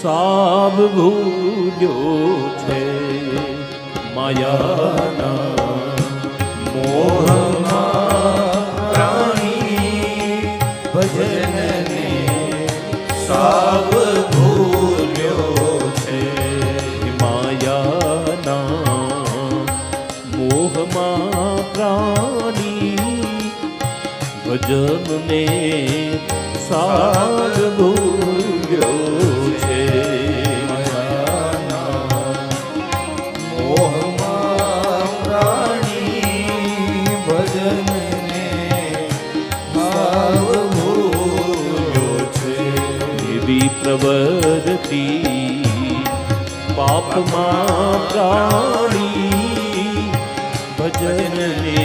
સાબ ભૂલ્યો છે માયાના મોહમાં પ્રાણી ભજનને સાબ ભૂલ્યો છે માયાના મોહમાં પ્રાણી ભજનને સાબ ભૂલ્યો છે મોહમાં પ્રાણી ભજનને સાબ ભૂલ્યો છે એવી પ્રવૃત્તિ પાપમાં પ્રાણી ભજનને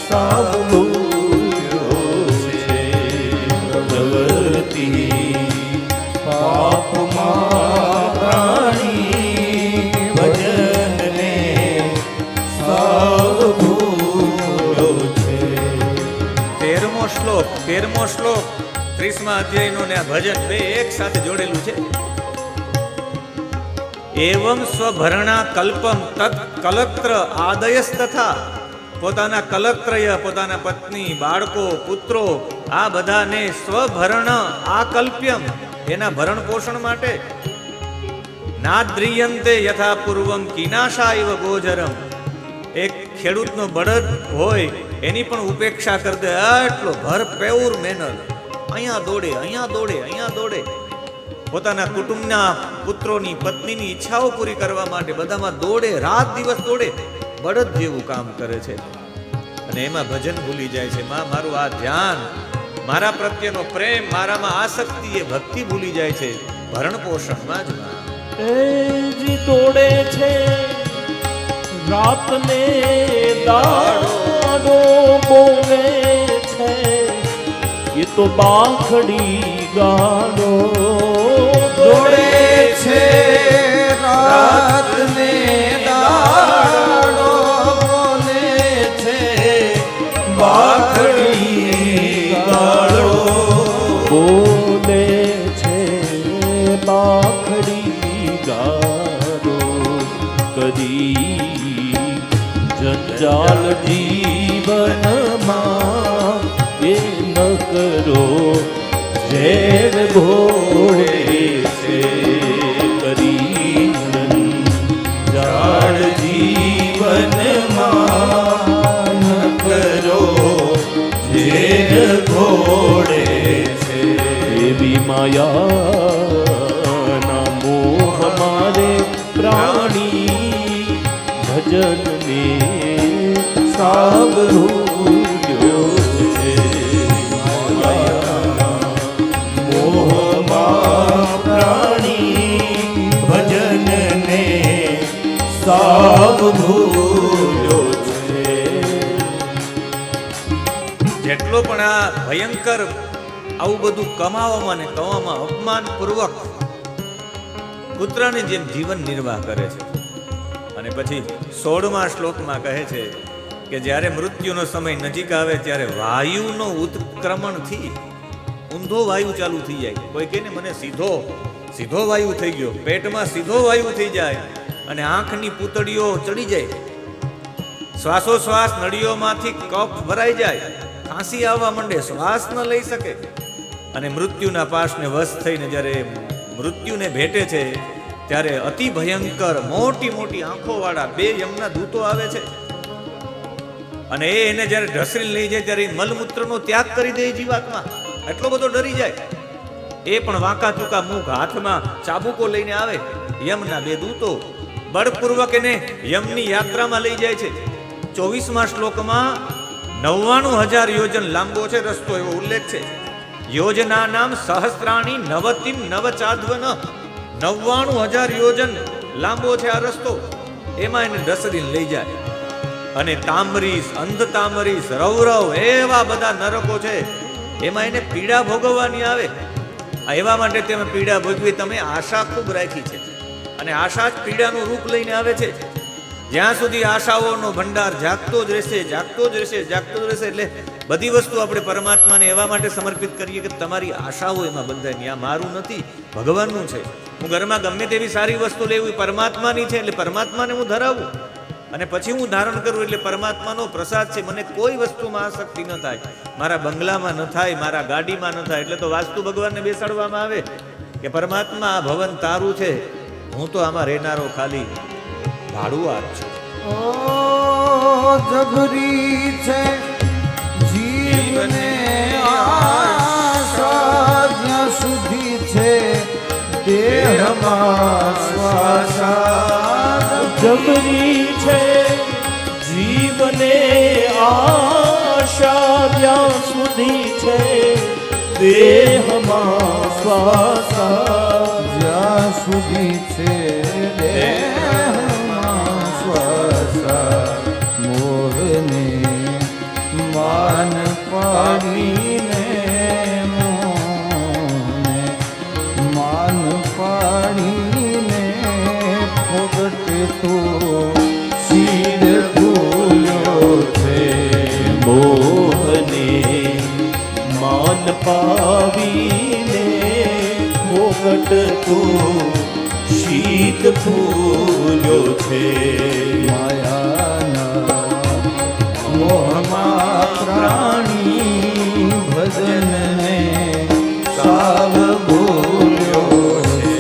સાબ ભૂલ્યો છે પ્રવૃત્તિ પાપમાં પ્રાણી ભજનને સાબ ભૂલ્યો છે 13મો શ્લોક 30મા અધ્યાયનો ને આ ભજન બે એક સાથે જોડેલું છે. એવં સ્વભરણા કલ્પમ તત્ કલત્ર આદયસ તથા પોતાના કલત્રય પોતાના પત્ની બાળકો પુત્રો આ બધાને સ્વભરણ આકલ્પ્યમ એના ભરણ પોષણ માટે નાદ્રિયંતે યથા પૂર્વમ કિનાશા ઇવ ગોચરમ એક ખેડૂતનો બળદ હોય એની પણ ઉપેક્ષા કરી દે આટલો ભરપેર મહેનત અહીંયા દોડે અહીંયા દોડે અહીંયા દોડે પોતાના કુટુંબના પુત્રોની પત્નીની ઈચ્છાઓ પૂરી કરવા માટે બધામાં દોડે રાત દિવસ દોડે બળદ જેવું કામ કરે છે અને એમાં ભજન ભૂલી જાય છે. માં મારું આ ધ્યાન મારા પ્રત્યેનો પ્રેમ મારામાં આસક્તિ એ ભક્તિ ભૂલી જાય છે ભરણ પોષણમાં જ. એ જી દોડે છે રાત ને દાડો બોલે છે એ તો બાખડી ગાડો દોડે છે રાત ને દાડો બોલે છે બાખડી ગાડો બોલે છે બાખડી ગાડો કદી જંજાલ જીવનમાં એ ન કરો ઝેર ઘોડે છે કરી જંજાલ જીવનમાં ન કરો ઝેર ઘોડે છે એવી માયાના મોહ મારે પ્રાણી ભજનને સાબ ભૂલ્યો છે મોહમાં પ્રાણી ભજનને સાબ ભૂલ્યો છે. જેટલો પણ આ ભયંકર આવું બધું કમાવામાં ને કવામાં અપમાનપૂર્વક પુત્રની જેમ જીવન નિર્વાહ કરે છે અને પછી 16મા શ્લોકમાં કહે છે કે જ્યારે મૃત્યુનો સમય નજીક આવે ત્યારે વાયુનો ઉત્ક્રમણથી ઊંધો વાયુ ચાલુ થઈ જાય. કોઈ કહે ને મને સીધો વાયુ થઈ ગયો, પેટમાં સીધો વાયુ થઈ જાય અને આંખની પૂતળીઓ ચડી જાય, શ્વાસોશ્વાસ નળીઓમાંથી કફ ભરાઈ જાય, ખાંસી આવવા માંડે, શ્વાસ ન લઈ શકે અને મૃત્યુના પાશને વશ થઈને જ્યારે મૃત્યુને ભેટે છે ત્યારે અતિ ભયંકર મોટી મોટી આંખોવાળા બે યમના દૂતો આવે છે અને એને જ્યારે ઢસરી લઈ જાય ત્યારે મલમૂત્રનો ત્યાગ કરી દે જીવાત્મા. એટલો બધો ડરી જાય. એ પણ વાંકા ચૂકા મુખ હાથમાં ચાબુકો લઈને આવે. યમના બે દૂતો બળપૂર્વક એને યમની યાત્રામાં લઈ જાય છે. 24મા શ્લોકમાં 99,000 યોજન લાંબો છે રસ્તો એવો ઉલ્લેખ છે. યોજના નામ સહસ્ત્રાણી નવતિમ નવચાધ્વન 99,000 યોજન લાંબો છે આ રસ્તો. એમાં એને ઢસડીને લઈ જાય અને તામરીસ, અંધ તામરીસ, રૌરવ એવા બધા નરકો છે. એમાં એને પીડા ભોગવવાની આવે. એવા માટે તમે પીડા ભોગવી તમે આશા ખૂબ રાખી છે અને આશા જ પીડાનું રૂપ લઈને આવે છે. જ્યાં સુધી આશાઓનો ભંડાર જાગતો જ રહેશે, જાગતો જ રહેશે, જાગતો જ રહેશે, એટલે બધી વસ્તુ આપણે પરમાત્માને એવા માટે સમર્પિત કરીએ કે તમારી આશાઓ એમાં બંધાય નહીં. આ મારું નથી, ભગવાનનું છે. હું ઘરમાં ગમે તેવી સારી વસ્તુ લેવું એ પરમાત્માની છે, એટલે પરમાત્માને હું ધરાવું અને પછી હું ધારણ કરું એટલે પરમાત્માનો પ્રસાદ છે. મને કોઈ વસ્તુમાં આસક્તિ ન થાય, મારા બંગલામાં ન થાય, મારા ગાડીમાં ન થાય. એટલે તો વાસ્તુ ભગવાનને બેસાડવામાં આવે કે પરમાત્મા આ ભવન તારું છે, હું તો આમાં રહેનારો ખાલી ભાડુઆત છું. ઓ જબરી છે જીવને આશા જ્યાં સુધી છે દેહમાં શ્વાસા. જબરી છે જીવને આશા જ્યાં સુધી છે દેહમાં શ્વાસા. જ્યાં સુધી છે દેહમાં શ્વાસા મોહને માન પાડીને મોહને માન પાડીને ફોગટ તો શીર ભૂલ્યો છે. મોહને માન પાવીને મોગટ તો શીત ફૂલ્યો છે. માયાના મોહમાં પ્રાણી ભજનને સાવ ભૂલ્યો છે.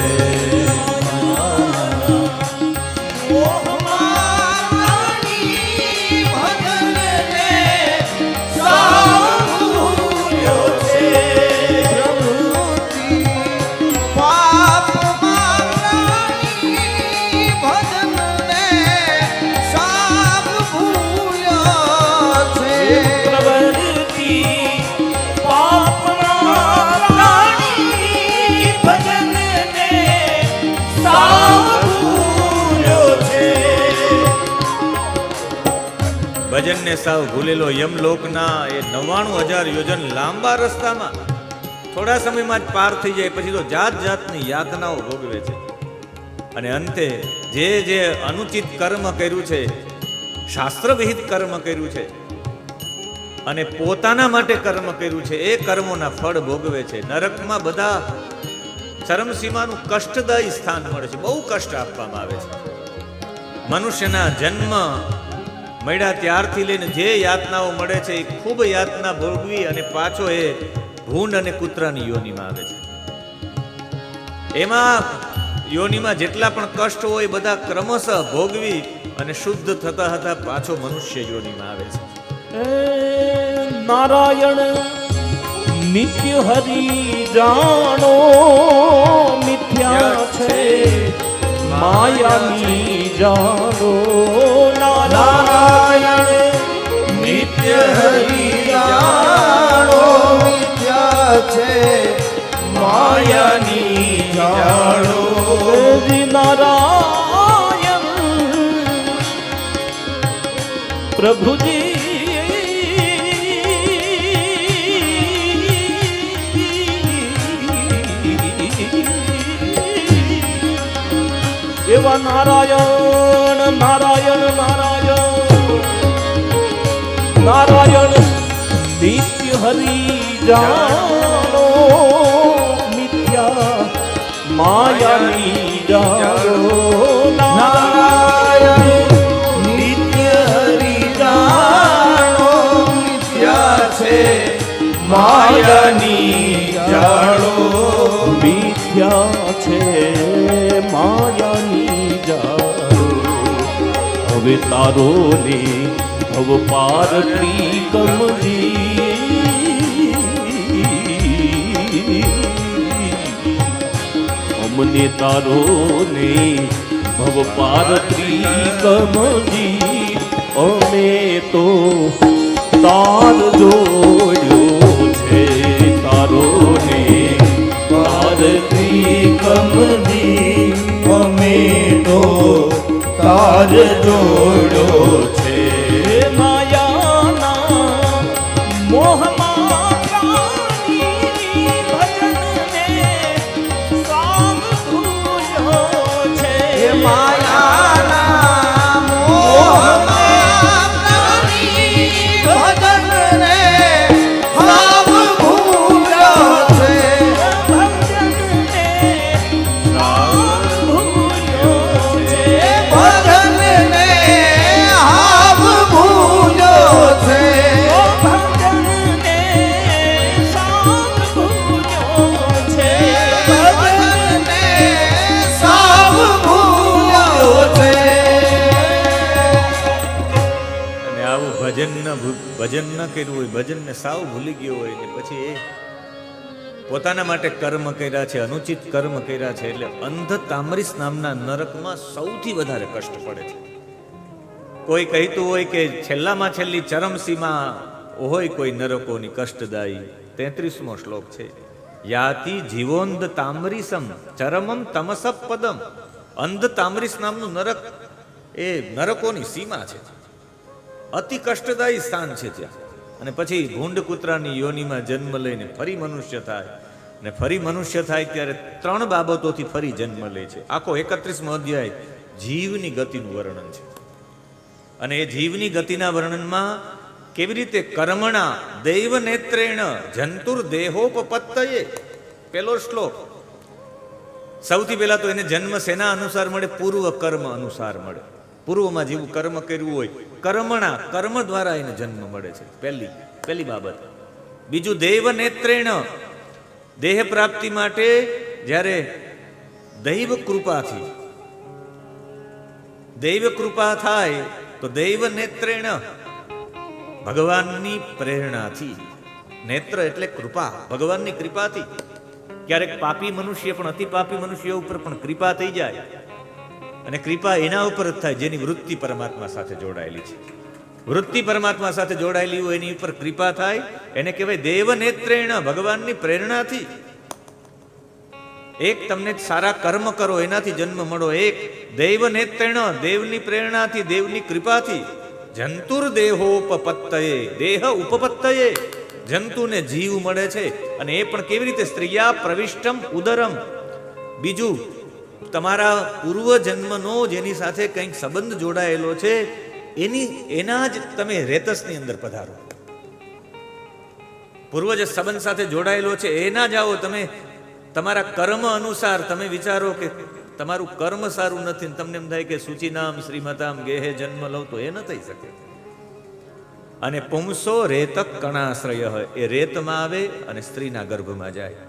પ્રવૃત્તિ પાપના પ્રાણી ભજનને સાવ ભૂલ્યો છે. ભજનને સાવ ભૂલેલો યમલોકના એ 99,000 યોજન લાંબા રસ્તામાં થોડા સમયમાં જ પાર થઈ જાય, પછી તો જાત જાતની યાતનાઓ ભોગવે છે. અને અંતે જે અનુચિત કર્મ કર્યું છે, શાસ્ત્ર વિહિત કર્મ કર્યું છે અને પોતાના માટે કર્મ કર્યું છે, એ કર્મોના ફળ ભોગવે છે. નરકમાં બધા ચરમસીમાનું કષ્ટદાયી સ્થાન મળે છે, બહુ કષ્ટ આપવામાં આવે છે. મનુષ્યના જન્મ મળ્યા ત્યારથી લઈને જે યાતનાઓ મળે છે એ ખૂબ યાતના ભોગવી અને પાછો એ ભૂંડ અને કૂતરાની યોનિમાં આવે છે. એમાં યોનિમાં જેટલા પણ કષ્ટ હોય બધા ક્રમશઃ ભોગવી અને શુદ્ધ થતા હતા પાછો મનુષ્ય યોનિમાં આવે છે. નારાયણ નિત્ય હરિ જાણો મિથ્યા છે માયાની જાણો. નારાયણ નિત્ય હરિ જાણો મિથ્યા છે માયાની જાણો. નારાયણ પ્રભુજી એવા નારાયણ નારાયણ નારાયણ નારાયણ નિત્ય હરિ જાણો મિથ્યા માયાની જાણો. નારાયણ નિત્ય હરિ જાણો મિથ્યા છે માયાની જાણો. મિથ્યા છે માયાની જાણો. હવે તારો ને ભવ પાર ત્રિકમજી અમને તારો ને ભવ પાર ત્રિકમજી અમે તો તાર જોડ્યો છે. તારો ને પાર ત્રિકમજી અમે તો તાર જોડ્યો છે. માયાના મોહમાં પ્રાણી ભજનને સાવ ભૂલ્યો છે. માયાના મોહમાં પ્રાણી ભજનને ભજન ન કર્યું હોય, ભજનને સાવ ભૂલી ગયો હોય ને પછી એ પોતાના માટે કર્મ કર્યા છે, અનુચિત કર્મ કર્યા છે, એટલે અંધ તામરીસ નામના નરકમાં સૌથી વધારે કષ્ટ પડે છે. કોઈ કહેતું હોય કે છેલ્લામાં છેલ્લી ચરમસીમા હોય કોઈ નરકોની કષ્ટદાયી, 33મો શ્લોક છે. યાતિ જીવોંધ તામરીસમ ચરમમ તમસપ પદમ. અંધ તામરીસ નામનું નરક એ નરકોની સીમા છે, અતિ કષ્ટદાયી સ્થાન છે ત્યાં. અને પછી ભૂંડ કૂતરાની યોનિમાં જન્મ લઈને ફરી મનુષ્ય થાય, ને ફરી મનુષ્ય થાય ત્યારે 3 બાબતોથી ફરી જન્મ લે છે. આખો 31મો અધ્યાય જીવની ગતિનું વર્ણન છે. અને એ જીવની ગતિના વર્ણનમાં કેવી રીતે કર્મણા દૈવ નેત્રેણ જંતુર દેહોપપત્તયે, પેલો શ્લોક. સૌથી પહેલા તો એને જન્મ શેના અનુસાર મળે? પૂર્વ કર્મ અનુસાર મળે. પૂર્વમાં જેવું કર્મ કર્યું હોય, કર્મણા, કર્મ દ્વારા એને જન્મ મળે છે, પહેલી બાબત. બીજું દૈવ નેત્રેણ, દેહ પ્રાપ્તિ માટે જ્યારે દૈવ કૃપા થાય તો દૈવ નેત્રેણ, ભગવાનની પ્રેરણાથી. નેત્ર એટલે કૃપા, ભગવાનની કૃપાથી. ક્યારેક પાપી મનુષ્ય પણ, અતિ પાપી મનુષ્ય ઉપર પણ કૃપા થઈ જાય, અને કૃપા એના ઉપર જ થાય જેની વૃત્તિ પરમાત્મા સાથે જોડાયેલી છે. વૃત્તિ પરમાત્મા સાથે જોડાયેલી હોય એની ઉપર કૃપા થાય, એને કહેવાય દેવ નેત્રેણ, ભગવાનની પ્રેરણાથી. એક તમને સારા કર્મ કરો એનાથી જન્મ મળો, એક દૈવ નેત્રેણ, દેવની પ્રેરણાથી, દેવની કૃપાથી. જંતુર દેહોપપત્તયે, દેહ ઉપપત્તયે, જંતુને જીવ મળે છે. અને એ પણ કેવી રીતે? સ્ત્રીયા પ્રવિષ્ટમ ઉદરમ. બીજું, તમારા પૂર્વ જન્મનો જેની સાથે કંઈક સંબંધ જોડાયેલો છે એના જ તમે રેતસની અંદર પધારો. પૂર્વજ સંબંધ સાથે જોડાયેલો છે એના જાઓ તમે. તમારા કર્મ અનુસાર તમે વિચારો કે તમારું કર્મ સારું નથી, તમને એમ થાય કે સૂચિનામ શ્રીમતામ ગેહે જન્મ લઉં, તો એ ન થઈ શકે. અને પુંસો રેતક કણાશ્રય, એ રેતમાં આવે અને સ્ત્રીના ગર્ભમાં જાય.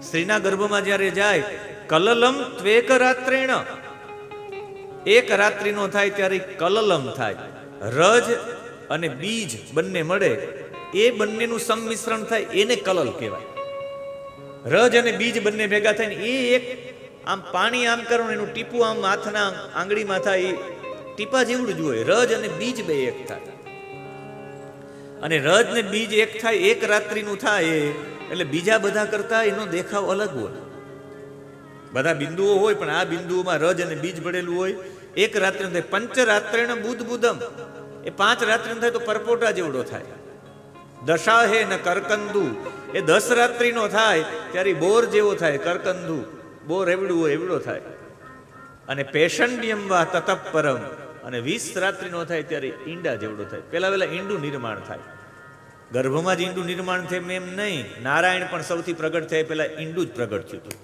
સ્ત્રીના ગર્ભમાં જ્યારે જાય, કલલમ ત્વેક રાત્રેણ, એક રાત્રિનો થાય ત્યારે કલલમ થાય. રજ અને બીજ બંને મળે, એ બંનેનું સંમિશ્રણ થાય, એને કલલ કહેવાય. રજ અને બીજ બંને ભેગા થાય ને એ એક આમ પાણી આમ કરો એનું ટીપું આમ હાથના આંગળીમાં થાય, એ ટીપા જેવડું જ હોય. રજ અને બીજ બે એક થાય, અને રજ ને બીજ એક થાય, એક રાત્રિનું થાય, એટલે બીજા બધા કરતા એનો દેખાવ અલગ હોય. બધા બિંદુઓ હોય પણ આ બિંદુઓમાં રજ અને બીજ ભળેલું હોય. એક રાત્રિ થાય. પંચરાત્રેણ બુધ બુધમ, એ 5 રાત્રિ થાય તો પરપોટા જેવડો થાય. દશા હે ને કરકંદુ, એ 10 રાત્રિનો થાય ત્યારે બોર જેવો થાય. કરકંદુ બોર એવડું હોય એવડો થાય. અને પેશન્યમ વા તતપરમ, અને 20 રાત્રિનો થાય ત્યારે ઈંડા જેવડો થાય. પેલા ઈંડું નિર્માણ થાય. ગર્ભમાં જ ઈંડું નિર્માણ થાય એમ નહીં. નારાયણ પણ સૌથી પ્રગટ થાય પેલા ઈંડું જ પ્રગટ થયું હતું.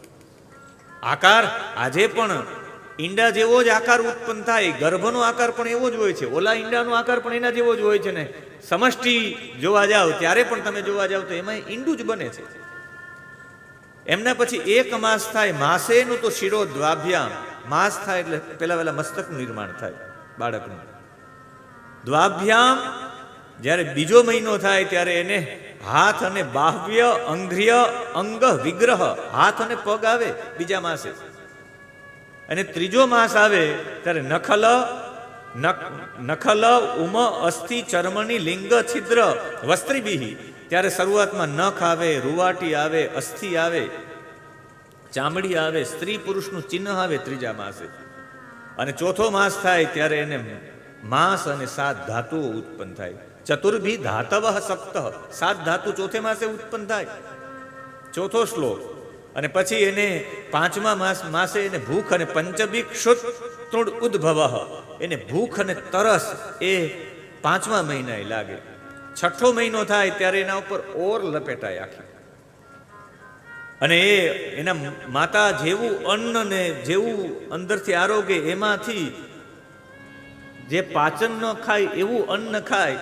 આકાર આજે પણ ઈંડા જેવો જ આકાર ઉત્પન્ન થાય, ગર્ભનો આકાર પણ એવો જ હોય છે. ઓલા ઈંડાનો આકાર પણ એના જેવો જ હોય છે ને. સમષ્ટિ જોવા જાવ ત્યારે પણ તમે જોવા જાવ તો એમાં ઈંડું જ બને છે. એમના પછી 1 માસ થાય. માસેનું તો શિરો દ્વાભ્યામ, માસ થાય એટલે પેલા મસ્તકનું નિર્માણ થાય બાળકનું. દ્વાભ્યામ જ્યારે બીજો મહિનો થાય ત્યારે એને હાથ અને બાહ્ય અંઘ્રિય અંગ વિગ્રહ, હાથ અને પગ આવે બીજા માસે. અને ત્રીજો માસ આવે ત્યારે નખલ ઉમ અસ્થિ ચર્મની લિંગ છિદ્ર વસ્ત્રીબિહી, ત્યારે શરૂઆતમાં નખ આવે, રૂવાટી આવે, અસ્થિ આવે, ચામડી આવે, સ્ત્રી પુરુષનું ચિહ્ન આવે ત્રીજા માસે. અને ચોથો માસ થાય ત્યારે એને માંસ અને 7 ધાતુઓ ઉત્પન્ન થાય. ચતુર્ભી ધાતવ સપ્ત, 7 ધાતુ ચોથે માસે ઉત્પન્ન થાય. ચોથો શ્લોક. અને પછી એને 5મા માસે એને ભૂખ અને પંચભિક્ષુત તૃડ ઉદ્ભવ, એને ભૂખ અને તરસ એ 5મા મહિનાએ લાગે. 6થો મહિનો થાય ત્યારે એના ઉપર ઓર લપેટાય આખી. અને એના માતા જેવું અન્ન ને જેવું અંદરથી આરોગે એમાંથી જે પાચન ન ખાય એવું અન્ન ખાય,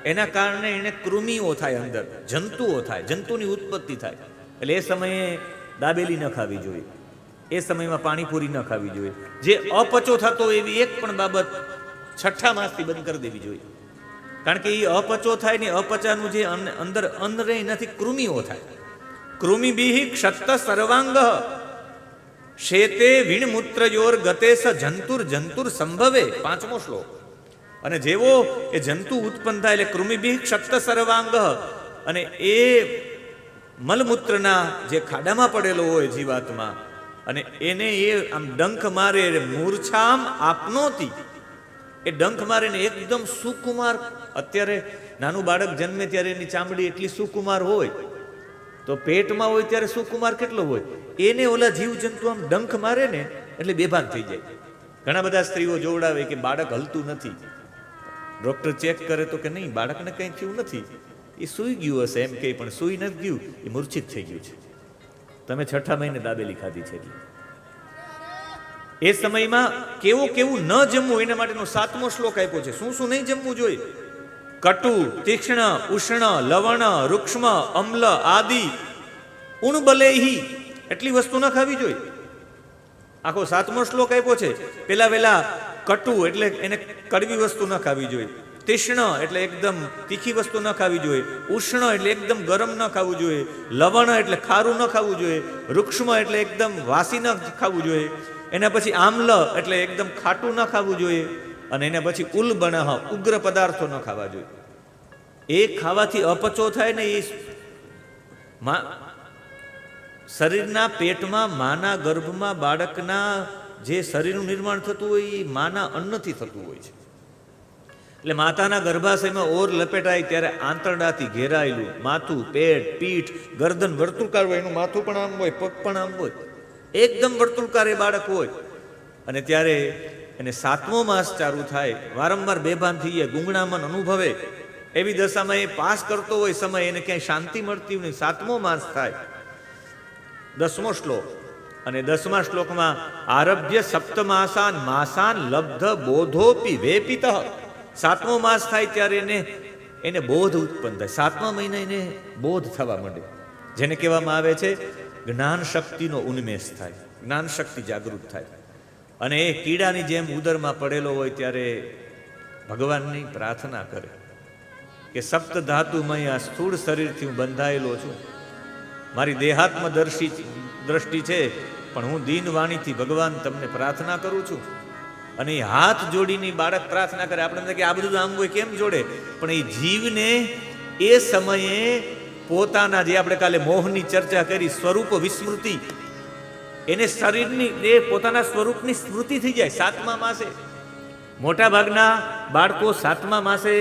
એના કારણે એને કૃમિઓ થાય, અંદર જંતુઓ થાય, જંતુની ઉત્પત્તિ થાય. એટલે એ સમયે દાબેલી ન ખાવી જોઈએ, એ સમયમાં પાણીપુરી ન ખાવી જોઈએ. જે અપચો થતો એવી એક પણ બાબત 6થા માસથી બંધ કરી દેવી જોઈએ. કારણ કે એ અપચો થાય ને અપચાનું જે અંદર અન્ન રહે એનાથી કૃમિઓ થાય. કૃમિભિઃ ક્ષત સર્વાંગ શેતે વિણમૂત્રયોર ગતે સ જંતુર સંભવે. 5મો શ્લોક. અને જેવો એ જંતુ ઉત્પન્ન થાય એટલે કૃમિભિઃ ક્ષત સર્વાંગ, અને એ મલમૂત્રના જે ખાડામાં પડેલો હોય જીવાત્મા, અને એને એ આમ ડંખ મારે મૂર્છામ આપનોતી, એ ડંખ મારે ને એકદમ સુકુમાર. અત્યારે નાનું બાળક જન્મે ત્યારે એની ચામડી એટલી સુકુમાર હોય, તો પેટમાં હોય ત્યારે સુકુમાર કેટલો હોય. એને ઓલા જીવજંતુ આમ ડંખ મારે ને એટલે બેભાન થઈ જાય. ઘણા બધા સ્ત્રીઓ જોવડાવે કે બાળક હલતું નથી, ડોક્ટર ચેક કરે તો કે નહીં, બાળકને કંઈ થયું નથી, એ સૂઈ ગયું હશે એમ કે, પણ સૂઈ નથી ગયું, એ મૂર્છિત થઈ ગયું છે. તમે 6ઠા મહિને દાબેલી ખાધી છે. એટલે એ સમયમાં કેવું કેવું ન જમવું એના માટેનો 7મો શ્લોક આપ્યો છે. શું શું નહીં જમવું જોઈએ? કટુ, તીક્ષ્ણ, ઉષ્ણ, લવણ, રૂક્ષ્મ, અમ્લ આદિ ઉણબલેહી, એટલી વસ્તુ ન ખાવી જોઈએ. આખો 7મો શ્લોક આપ્યો છે. પેલા વેલા કટુ એટલે એને કડવી વસ્તુ ન ખાવી જોઈએ. તીક્ષ્ણ એટલે એકદમ તીખી વસ્તુ ન ખાવી જોઈએ. ઉષ્ણ એટલે એકદમ ગરમ ન ખાવું જોઈએ. લવણ એટલે ખારું ન ખાવું જોઈએ. રૂક્ષ્મ એટલે એકદમ વાસી ન ખાવું જોઈએ. એના પછી આમ્લ એટલે એકદમ ખાટું ન ખાવું જોઈએ. અને એના પછી ઉલ્બણઃ, ઉગ્ર પદાર્થો ન ખાવા જોઈએ. એ ખાવાથી અપચો થાય ને, એ શરીરના પેટમાં, માના ગર્ભમાં બાળકના જે શરીરનું નિર્માણ થતું હોય એ માના અન્નથી થતું હોય છે. એટલે માતાના ગર્ભાશયમાં ઓર લપેટાય ત્યારે આંતરડાથી ઘેરાયેલું માથું, પેટ, પીઠ, ગરદન વર્તુળકાર હોય, એનું માથું પણ આમ હોય, પગ પણ આમ હોય, એકદમ વર્તુળકાર એ બાળક હોય. અને ત્યારે એને 7મો માસ ચાલુ થાય, વારંવાર બેભાન થઈ જાય, ગુંગણામણ અનુભવે, એવી દશામાં એ પાસ કરતો હોય સમય, એને ક્યાંય શાંતિ મળતી નહીં. 7મો માસ થાય. 10મો શ્લોક. અને 10મા શ્લોકમાં આરભ્ય સપ્તમાસાન માસાન લબ્ધ બોધોપી વેપિત. 7મો માસ થાય ત્યારે એને બોધ ઉત્પન્ન થાય. 7મા મહિના એને બોધ થવા માંડે, જેને કહેવામાં આવે છે જ્ઞાન શક્તિનો ઉન્મેષ થાય, જ્ઞાન શક્તિ જાગૃત થાય. અને એ કીડાની જેમ ઉદરમાં પડેલો હોય ત્યારે ભગવાનની પ્રાર્થના કરે કે સપ્ત ધાતુમય આ સ્થૂળ શરીરથી હું બંધાયેલો છું, મારી દેહાત્મ દ્રષ્ટિ છે, પણ હું દીનવાણીથી ભગવાન તમને પ્રાર્થના કરું છું. અને એ હાથ જોડીને બાળક પ્રાર્થના કરે. આપણે કે આ બધું આમ હોય કેમ જોડે? પણ એ જીવને એ સમયે પોતાના, જે આપણે કાલે મોહની ચર્ચા કરી, સ્વરૂપ વિસ્મૃતિ, એને શરીરની એ પોતાના સ્વરૂપની સ્મૃતિ થઈ જાય 7મા માસે. મોટા ભાગના બાળકો 7મા માસે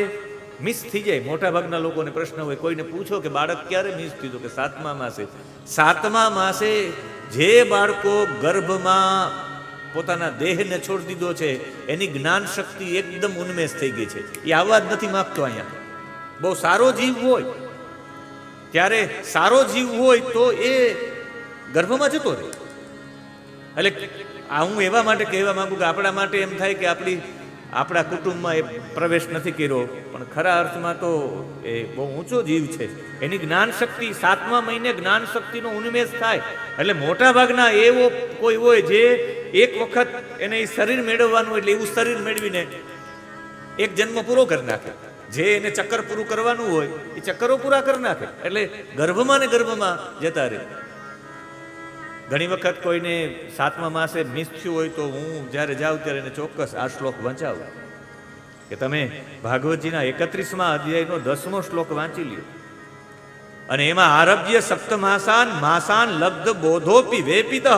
મિસ થઈ જાય. મોટા ભાગના લોકોને પ્રશ્ન હોય, કોઈને પૂછો કે બાળક ક્યારે મિસ થયું, તો કે 7મા માસે. 7મા માસે જે બાળકો ગર્ભમાં પોતાના દેહને છોડી દીધો છે, એની જ્ઞાન શક્તિ એકદમ ઉન્મેષ થઈ ગઈ છે. એ આવવા જ નથી માગતો. અહીંયા બહુ સારો જીવ હોય ત્યારે, સારો જીવ હોય તો એ ગર્ભમાં જતો રહે. એટલે આ હું એવા માટે કહેવા માંગુ કે આપણા માટે એમ થાય કે આપણા કુટુંબમાં એ પ્રવેશ નથી કર્યો, પણ ખરા અર્થમાં તો એ બહુ ઊંચો જીવ છે. એની જ્ઞાન શક્તિ 7મા મહિને જ્ઞાન શક્તિનો ઉન્મેષ થાય. એટલે મોટા ભાગના એવો કોઈ હોય જે એક વખત એને એ શરીર મેળવવાનું, એટલે એવું શરીર મેળવીને એક જન્મ પૂરો કરી નાખે. જે એને ચક્કર પૂરું કરવાનું હોય એ ચક્કરો પૂરા કરી નાખે. એટલે ગર્ભમાં ને ગર્ભમાં જતા રહે. ઘણી વખત કોઈને 7મા માસે મિસ થયું હોય તો હું જ્યારે જાઉં ત્યારે એને ચોક્કસ આ શ્લોક વંચાવું કે તમે ભાગવતજીના 31મા અધ્યાયનો 10મો શ્લોક વાંચી લ્યો. અને એમાં આરભ્ય સપ્તમાસાન માસાન લબ્ધ બોધોપી વેપિત.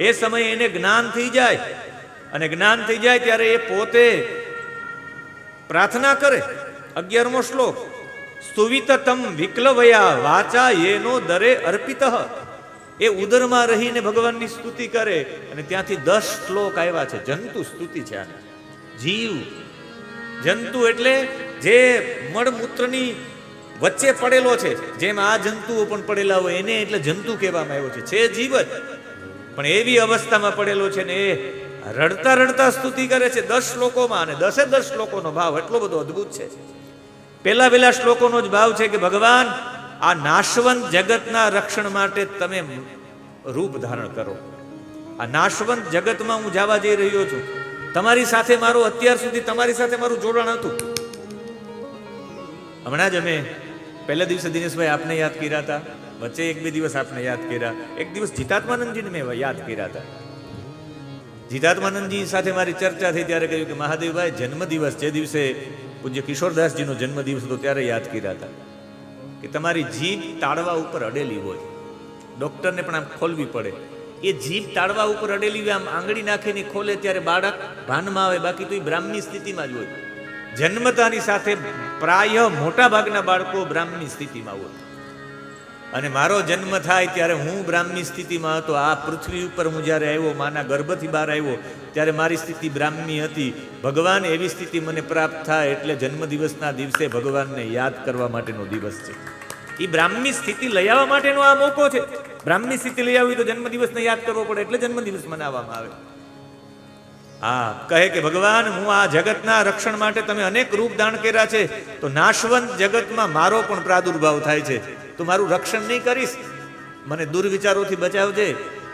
એ સમયે એને જ્ઞાન થઈ જાય. અને જ્ઞાન થઈ જાય ત્યારે એ પોતે પ્રાર્થના કરે. 11મો શ્લોક. સ્તુવિતતમ વિક્લવયા વાચા યેનો દરે અર્પિત. એ ઉદરમાં રહીને ભગવાનની સ્તુતિ કરે. અને ત્યાંથી 10 શ્લોક આવ્યા છે. જંતુ સ્તુતિ છે. આને જીવ, જંતુ એટલે જે મળમૂત્રની વચ્ચે પડેલો છે, જેમ આ જંતુઓ પણ પડેલા હોય એને એટલે જંતુ કહેવામાં આવ્યો છે. જીવ જ, પણ એવી અવસ્થામાં પડેલો છે ને એ રડતા રડતા સ્તુતિ કરે છે 10 શ્લોકોમાં. અને 10 શ્લોકોનો ભાવ એટલો બધો અદ્ભુત છે. પહેલા શ્લોકોનો જ ભાવ છે કે ભગવાન, આ નાશવંત જગતના રક્ષણ માટે તમે રૂપ ધારણ કરો. આ નાશવંત જગતમાં હું જવા જઈ રહ્યો છું. તમારી સાથે મારું અત્યાર સુધી તમારી સાથે મારું જોડાણ હતું, હમણાં જ અમે પહેલા દિવસે દિનેશભાઈ આપને યાદ કર્યા હતા, વચ્ચે એક બે દિવસ આપને યાદ કર્યા, એક દિવસ જીતાત્માનંદજીને મેં યાદ કર્યા હતા. જીતાત્માનંદજી સાથે મારી ચર્ચા થઈ ત્યારે કહ્યું કે મહાદેવભાઈ જન્મદિવસ, જે દિવસે પૂજ્ય કિશોરદાસજીનો જન્મદિવસ હતો ત્યારે યાદ કર્યા હતા કે તમારી જીભ તાળવા ઉપર અડેલી હોય, ડૉક્ટરને પણ આમ ખોલવી પડે. એ જીભ તાળવા ઉપર અડેલી હોય, આમ આંગળી નાખીને ખોલે ત્યારે બાળક ભાનમાં આવે, બાકી તો એ બ્રાહ્મણી સ્થિતિમાં જ હોય. જન્મતાની સાથે પ્રાય મોટા ભાગના બાળકો બ્રાહ્મણી સ્થિતિમાં હોય. અને મારો જન્મ થાય ત્યારે હું બ્રાહ્મણી સ્થિતિમાં હતો. આ પૃથ્વી ઉપર હું જ્યારે આવ્યો, માના ગર્ભથી બહાર આવ્યો ત્યારે મારી સ્થિતિ બ્રાહ્મણી હતી. ભગવાન એવી સ્થિતિ મને પ્રાપ્ત થાય એટલે જન્મદિવસના દિવસે ભગવાનને યાદ કરવા માટેનો દિવસ છે. એ બ્રાહ્મણી સ્થિતિ લઈ આવવા માટેનો આ મોકો છે. બ્રાહ્મણી સ્થિતિ લઈ આવવી તો જન્મદિવસને યાદ કરવો પડે, એટલે જન્મદિવસ મનાવવામાં આવે. હા, કહે કે ભગવાન, હું આ જગતના રક્ષણ માટે તમે અનેક રૂપ દાન કર્યા છે, તો નાશવંત જગતમાં મારો પણ પ્રાદુર્ભાવ થાય છે. તું મારું રક્ષણ નહીં કરીશ, મને દુર્વિચારોથી બચાવજે,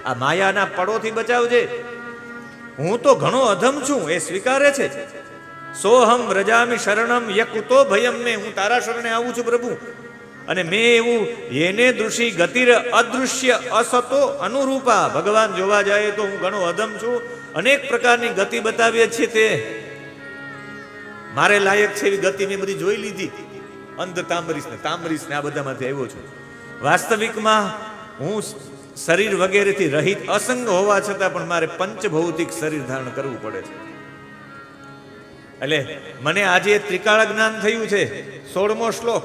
આ માયાના પડોથી બચાવજે. હું તો ઘણો અધમ છું, એ સ્વીકારે છે. સોહમ વ્રજામિ શરણમ યકુતો ભયમ મેં, હું તારા શરણે આવું છું પ્રભુ. અને મેં એવું એને દૃષિ ગતિર અદૃશ્ય અસતો અનુરૂપા, ભગવાન જોવા જાય તો હું ઘણો અધમ છું. અનેક પ્રકારની ગતિ બતાવીએ છીએ, તે મારે લાયક છે એવી ગતિ મેં બધી જોઈ લીધી. અંધ તામરીસ ને આ બધામાંથી આવ્યો છું. વાસ્તવિકમાં હું શરીર વગેરેથી રહિત અસંગ હોવા છતાં પણ મારે પંચભૌતિક શરીર ધારણ કરવું પડે છે. એટલે મને આજે ત્રિકાળ જ્ઞાન થયું છે. 16મો શ્લોક,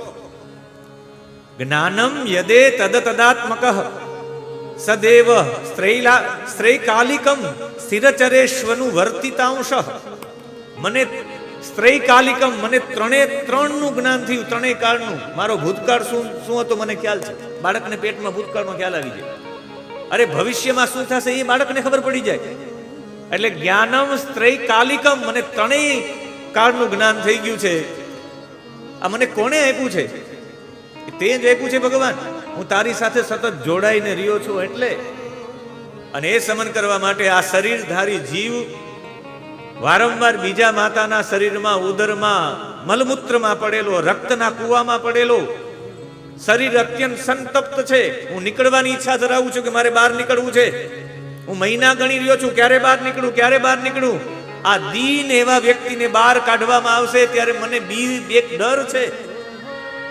જ્ઞાનમ યદે તદ તદાત્મક સદેવ સ્ત્રૈકાલિકમ સ્થિરચરેશ્વનું વર્તિતાંશ. મને સ્ત્રૈકાલિકમ, મને ત્રણનું જ્ઞાન થયું, ત્રણેય કાળનું. મારો ભૂતકાળ શું હતો મને ખ્યાલ છે. બાળકને પેટમાં ભૂતકાળનો ખ્યાલ આવી જાય. અરે ભવિષ્યમાં શું થશે એ બાળકને ખબર પડી જાય. એટલે જ્ઞાનમ સ્ત્રૈકાલિકમ, મને ત્રણેય કાળનું જ્ઞાન થઈ ગયું છે. આ મને કોણે આપ્યું છે? તે જ આપ્યું છે ભગવાન. હું તારી સાથે સતત જોડાઈને રહ્યો છું એટલે. અને એ સમન કરવા માટે આ શરીરધારી જીવ વારંવાર બીજા માતાના શરીરમાં, ઉદરમાં, મલમૂત્રમાં પડેલો, રક્તના કૂવામાં પડેલો, શરીર અત્યંત સંતપ્ત છે. હું નીકળવાની ઈચ્છા ધરાવું છું કે મારે બહાર નીકળવું છે. હું મહિના ગણી રહ્યો છું, ક્યારે બહાર નીકળું. આ દીન એવા વ્યક્તિને બહાર કાઢવામાં આવશે ત્યારે મને એક ડર છે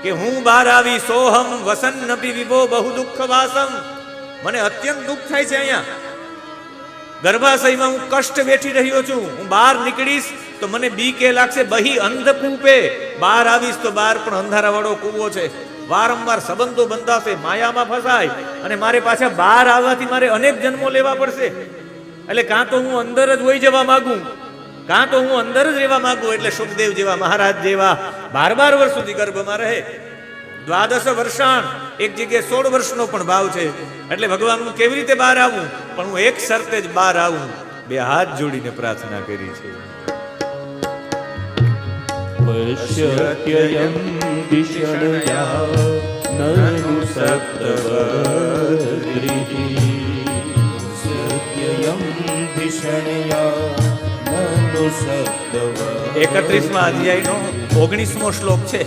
કે હું બહાર આવી. સોહમ વસન્નપી વિભો બહુ દુઃખ વાસમ, મને અત્યંત દુઃખ થાય છે. અહીંયા ગર્ભાશયમાં હું કષ્ટ વેઠી રહ્યો છું. હું બહાર નીકળીશ તો મને બીકે લાગશે. બહી અંધકૂપે, બહાર આવીશ તો બહાર પણ અંધારા વાળો કૂવો છે. વારંવાર સંબંધો બંધાશે, માયામાં ફસાય, અને મારે પાછા બહાર આવવાથી મારે અનેક જન્મો લેવા પડશે. એટલે કાં તો હું અંદર જ વહી જવા માંગુ, કાં તો હું અંદર જ રહેવા માંગુ. એટલે સુખદેવ જેવા મહારાજ જેવા 12 વર્ષ સુધી ગર્ભમાં રહે. 12 વર્ષાણ, એક જગ્યાએ 16 વર્ષનો પણ ભાવ છે. એટલે ભગવાન, હું કેવી રીતે બહાર આવું? પણ હું એક શરતે જ બહાર આવું. 2 હાથ જોડીને પ્રાર્થના કરી છે. પશ્યત્યયં વિષણયા નનુ સપ્તવદ્રિઃ. સત્યયં વિષણયા નનુ સપ્તવદ્રિઃ. 31મા અધ્યાયનો 19મો શ્લોક છે.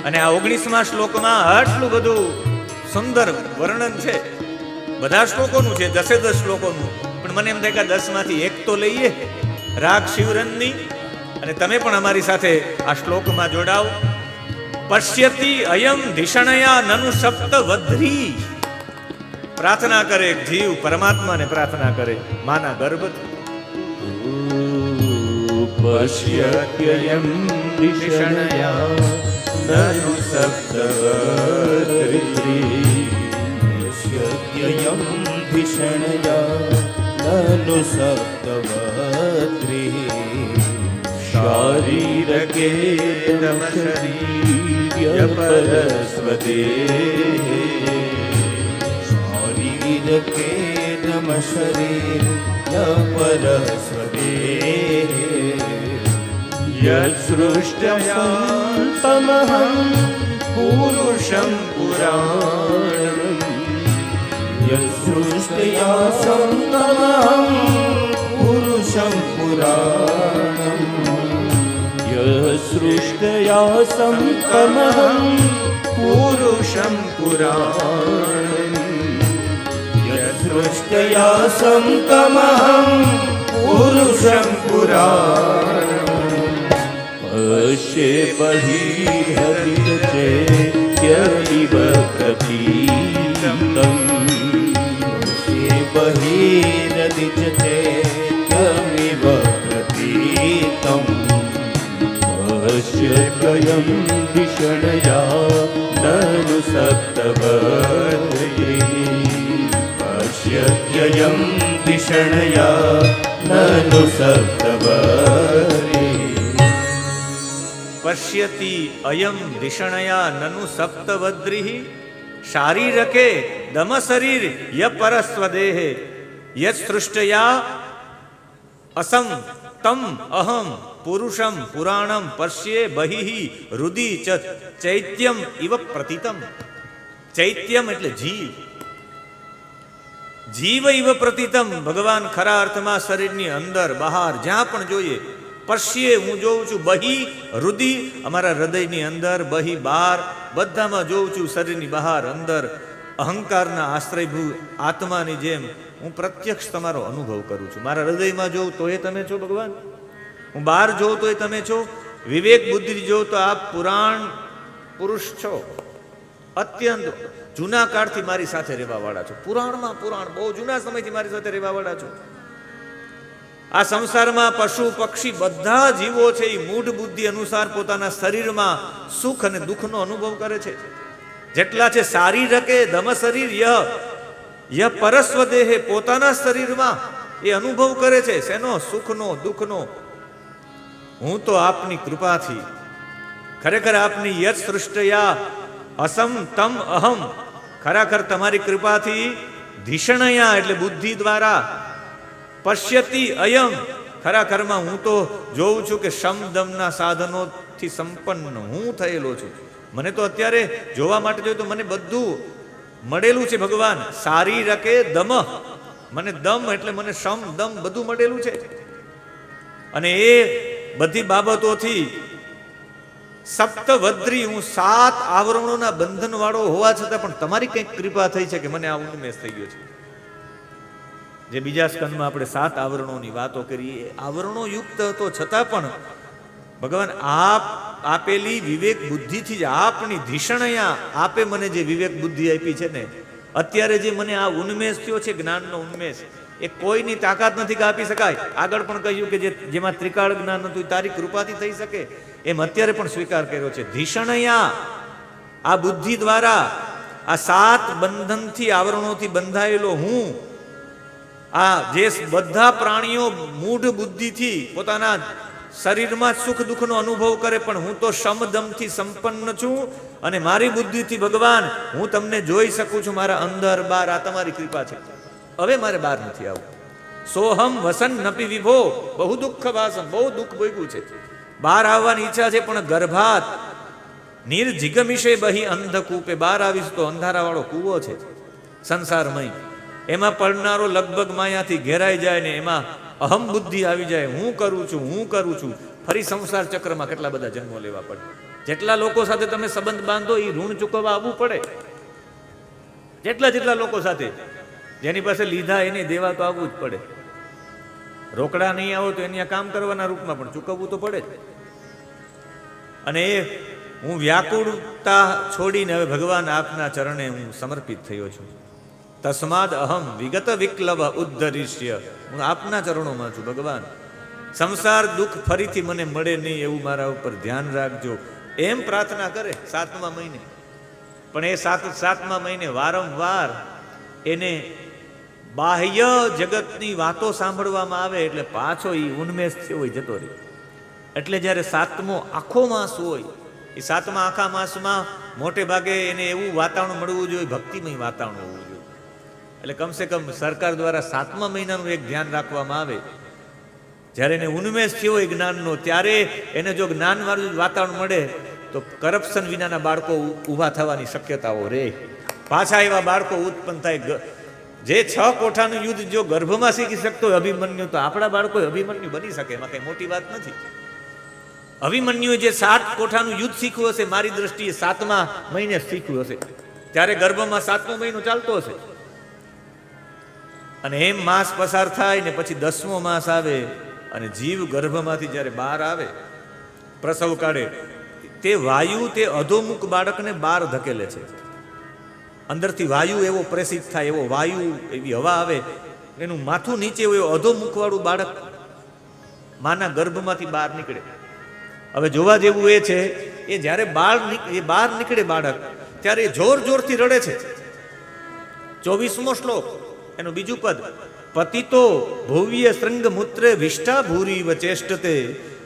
અને આ 19મા શ્લોકમાં આટલું બધું સુંદર વર્ણન છે. બધા શ્લોકોનું છે, 10 શ્લોકોનું. પણ મને એમ થાય કે 10માંથી એક તો લઈએ, રાગ શિવરનની. અને તમે પણ અમારી સાથે આ શ્લોકમાં જોડાઓ. પશ્યતિ અયમ ધિષણયા નનુ સપ્તવદ્રી. પ્રાર્થના કરે જીવ, પરમાત્માને પ્રાર્થના કરે માના ગર્ભથી. પશ્યત્યયં વિષણયા નનુ સપ્તવદ્રિઃ. પશ્યત્યયં વિષણયા નનુ સપ્તવદ્રિઃ. શારીરકે નમ શરીર્ય પરસ્વતે. શારીરકે નમ શરીર્ય પરસ્વતે. યત્સૃષ્ટયા તમહં પુરુષં પુરાણમ. યત્સૃષ્ટયા તમહં પુરુષં પુરાણમ. યસૃષ્ટયા સંતમહં પુરુષમ પુરાણમ યસૃષ્ટયા સંતમહં પુરુષમ પુરાણમ પશ્ય બહિર્હરિત ચેત્યમિવ પ્રતીતમ બહિરદિચ ચેત્યમિવ પ્રતીતમ પશ્યત્વયં વિષણયા નનુ સપ્તવર્તયે પશ્યત્યયં દિષણયા નનુ સપ્તવર્તયે પશ્યતિ અયમ દિષણયા નનુ સપ્તવદ્રિઃ શારીરકે દમ શરીર ય પરસ્વદેહે યત સૃષ્ટયા અસમ તમ અહમ પુરુષમ પુરાણમ પશ્યે બહિઃ હૃદિ ચ ચૈત્યમ ઇવ પ્રતીતમ. ચૈત્યમ એટલે જીવ, જીવ ઇવ પ્રતીતમ. ભગવાન ખરા અર્થમાં શરીરની અંદર બહાર જ્યાં પણ જોઈએ પશ્યે હું જોઉં છું, બહી હૃદય અમારા હૃદયની અંદર, બહી બહાર, બધામાં જોઉં છું, શરીરની બહાર અંદર અહંકારના આશ્રયભૂત આત્માની જેમ હું પ્રત્યક્ષ તમારો અનુભવ કરું છું. મારા હૃદયમાં જોઉં તો એ તમે છો ભગવાન, હું બહાર જોઉં તો એ તમે છો, વિવેક બુદ્ધિ જોઉં તો આપ પુરાણ પુરુષ છો, અત્યંત જૂના કાળથી મારી સાથે રહેવા વાળા છો. પુરાણમાં પુરાણ, બહુ જૂના સમયથી મારી સાથે રહેવા વાળા છો. આ સંસારમાં પશુ પક્ષી બધા જીવો છે એ મૂઢ બુદ્ધિ અનુસાર પોતાના શરીરમાં સુખ અને દુઃખનો અનુભવ કરે છે. જેટલા છે શારીરકે દમ શરીર ય પરસ્વદેહે, પોતાના શરીરમાં એ અનુભવ કરે છે. શેનો? સુખનો, દુઃખનો. હું તો આપની કૃપાથી, ખરેખર આપની યત સૃષ્ટયા અસમ તમ અહમ, ખરેખર તમારી કૃપાથી ધિષણયા એટલે બુદ્ધિ દ્વારા, પશ્યતિ અયમ ખરાખરમાં હું તો જોઉં છું કે શમદમના સાધનોથી સંપન્ન હું થયેલો છું. મને તો અત્યારે જોવા માટે જોઈએ તો મને બધું મળેલું છે ભગવાન. શારીરકે દમ, મને દમ એટલે મને શમ દમ બધું મળેલું છે. અને એ બધી બાબતોથી સપ્તવદ્રી, હું 7 આવરણોના બંધન વાળો હોવા છતાં પણ તમારી કંઈક કૃપા થઈ છે કે મને આ ઉન્મેષ થઈ ગયો છે. જે બીજા સ્કંદમાં આપણે 7 આવરણોની વાતો કરીએ, આવરણો યુક્ત હતો છતાં પણ ભગવાન આપ આપેલી વિવેક બુદ્ધિથી જ આપની ધિષણયા, આપે મને જે વિવેક બુદ્ધિ આપી છે ને, અત્યારે જે મને આ ઉન્મેષ થયો છે, જ્ઞાનનો ઉન્મેષ, એ કોઈની તાકાત નથી કે આપી શકાય. આગળ પણ કહ્યું કે જેમાં ત્રિકાળ જ્ઞાન હતું તારી કૃપાથી થઈ શકે, એમ અત્યારે પણ સ્વીકાર કર્યો છે. ધિષણયા, આ બુદ્ધિ દ્વારા આ 7 બંધનથી આવરણોથી બંધાયેલો હું, આ જે બધા પ્રાણીઓ મૂઢ બુદ્ધિથી પોતાના શરીરમાં સુખ દુઃખનો અનુભવ કરે, પણ હું તો શમદમથી સંપન્ન છું અને મારી બુદ્ધિથી ભગવાન હું તમને જોઈ શકું છું મારા અંદર બહાર. આ તમારી કૃપા છે, હવે મારે બહાર નથી આવવું. સોહમ વસન નપી વિભો બહુ દુઃખ વાસમ, બહુ દુઃખ ભોગ્યું છે, બહાર આવવાની ઈચ્છા છે પણ ગર્ભાત નિર્જિગમિષે બહી અંધકૂપે, બહાર આવીશ તો અંધારા વાળો કૂવો છે સંસારમય, એમાં પડનારો લગભગ માયાથી ઘેરાઈ જાય ને એમાં અહમ બુદ્ધિ આવી જાય, હું કરું છું, હું કરું છું. ફરી સંસાર ચક્રમાં કેટલા બધા જન્મો લેવા પડે. જેટલા લોકો સાથે તમે સંબંધ બાંધો એ ઋણ ચૂકવવા આવવું પડે. જેટલા લોકો સાથે જેની પાસે લીધા એને દેવા તો આવવું જ પડે. રોકડા નહીં આવો તો એની કામ કરવાના રૂપમાં પણ ચૂકવવું તો પડે જ. અને એ હું વ્યાકુળતા છોડીને હવે ભગવાન આપના ચરણે હું સમર્પિત થયો છું. તસ્માદ અહમ વિગત વિક્લવ ઉદ્ધરિષ્ય, હું આપના ચરણોમાં છું ભગવાન. સંસાર દુઃખ ફરીથી મને મળે નહીં એવું મારા ઉપર ધ્યાન રાખજો, એમ પ્રાર્થના કરે 7મા મહિને. પણ એ 7મા મહિને વારંવાર એને બાહ્ય જગતની વાતો સાંભળવામાં આવે એટલે પાછો એ ઉન્મેષ થયો હોય જતો રહે. એટલે જ્યારે 7મો આખો માસ હોય, એ 7મા આખા માસમાં મોટે ભાગે એને એવું વાતાવરણ મળવું જોઈએ, ભક્તિમય વાતાવરણ હોવું જોઈએ. એટલે કમસે કમ સરકાર દ્વારા 7મા મહિનાનું એક ધ્યાન રાખવામાં આવે. જ્યારે એને ઉન્મેષ થયો હોય જ્ઞાનનો, ત્યારે એને જો જ્ઞાનવાળું વાતાવરણ મળે તો કરપ્શન વિનાના બાળકો ઊભા થવાની શક્યતાઓ રહે. પાછા એવા બાળકો ઉત્પન્ન થાય. જે 6 કોઠાનું યુદ્ધ જો ગર્ભમાં શીખી શકતો હોય અભિમન્યુ, તો આપણા બાળકો અભિમન્યુ બની શકે, એમાં કઈ મોટી વાત નથી. અભિમન્યુએ જે 7 કોઠાનું યુદ્ધ શીખ્યું હશે, મારી દ્રષ્ટિએ 7મા મહિને શીખ્યું હશે. ત્યારે ગર્ભમાં 7મો મહિનો ચાલતો હશે. અને એમ માસ પસાર થાય ને પછી 10મો માસ આવે અને જીવ ગર્ભમાંથી જ્યારે બહાર આવે પ્રસવ કાઢે, તે વાયુ તે અધોમુખ બાળકને બહાર ધકેલે છે. અંદરથી વાયુ એવો પ્રેષિત થાય, એવો વાયુ એવી હવા આવે, એનું માથું નીચે હોય, અધોમુખવાળું બાળક માના ગર્ભમાંથી બહાર નીકળે. હવે જોવા જેવું એ છે, એ જ્યારે બહાર નીકળે બાળક, ત્યારે એ જોર જોરથી રડે છે. 24મો શ્લોક એનું બીજું પદ, પતિતો ભોવ્ય શૃંગ મૂત્રે વિષ્ટા ભૂરી વચેષ્ટતે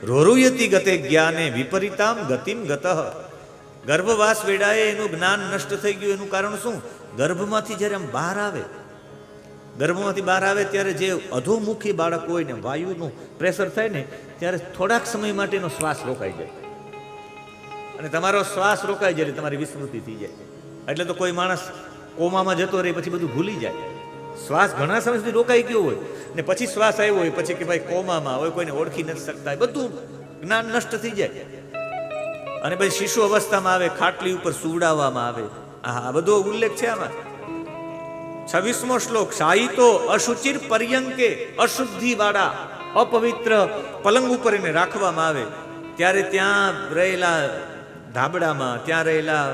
રોરુયતિ ગતે જ્ઞાને વિપરીતામ ગતિમ ગતઃ. ગર્ભવાસ વેળાએ એનું જ્ઞાન નષ્ટ થઈ ગયું. એનું કારણ શું? ગર્ભમાંથી જ્યારે આમ બહાર આવે, ગર્ભમાંથી બહાર આવે ત્યારે જે અધોમુખી બાળક હોય ને, વાયુનું પ્રેશર થાય ને, ત્યારે થોડાક સમય માટે એનો શ્વાસ રોકાઈ જાય. અને તમારો શ્વાસ રોકાઈ જાય એટલે તમારી વિસ્મૃતિ થઈ જાય. એટલે તો કોઈ માણસ કોમામાં જતો રહે પછી બધું ભૂલી જાય. શ્વાસ ઘણા સમય સુધી રોકાઈ ગયો હોય ને પછી શ્વાસ આવ્યો હોય, પછી કે ભાઈ કોમામાં હોય, કોઈને ઓળખી નથી શકતા, બધું જ્ઞાન નષ્ટ થઈ જાય. અને પછી શિશુ અવસ્થામાં આવે, ખાટલી ઉપર સુવડાવવામાં આવે. આ બધો ઉલ્લેખ છે આમાં. 26મો શ્લોક, શાયિતો અશુચિર પર્યંકે, અશુદ્ધિ વાળા અપવિત્ર પલંગ ઉપર એને રાખવામાં આવે, ત્યારે ત્યાં રહેલા ધાબડામાં, ત્યાં રહેલા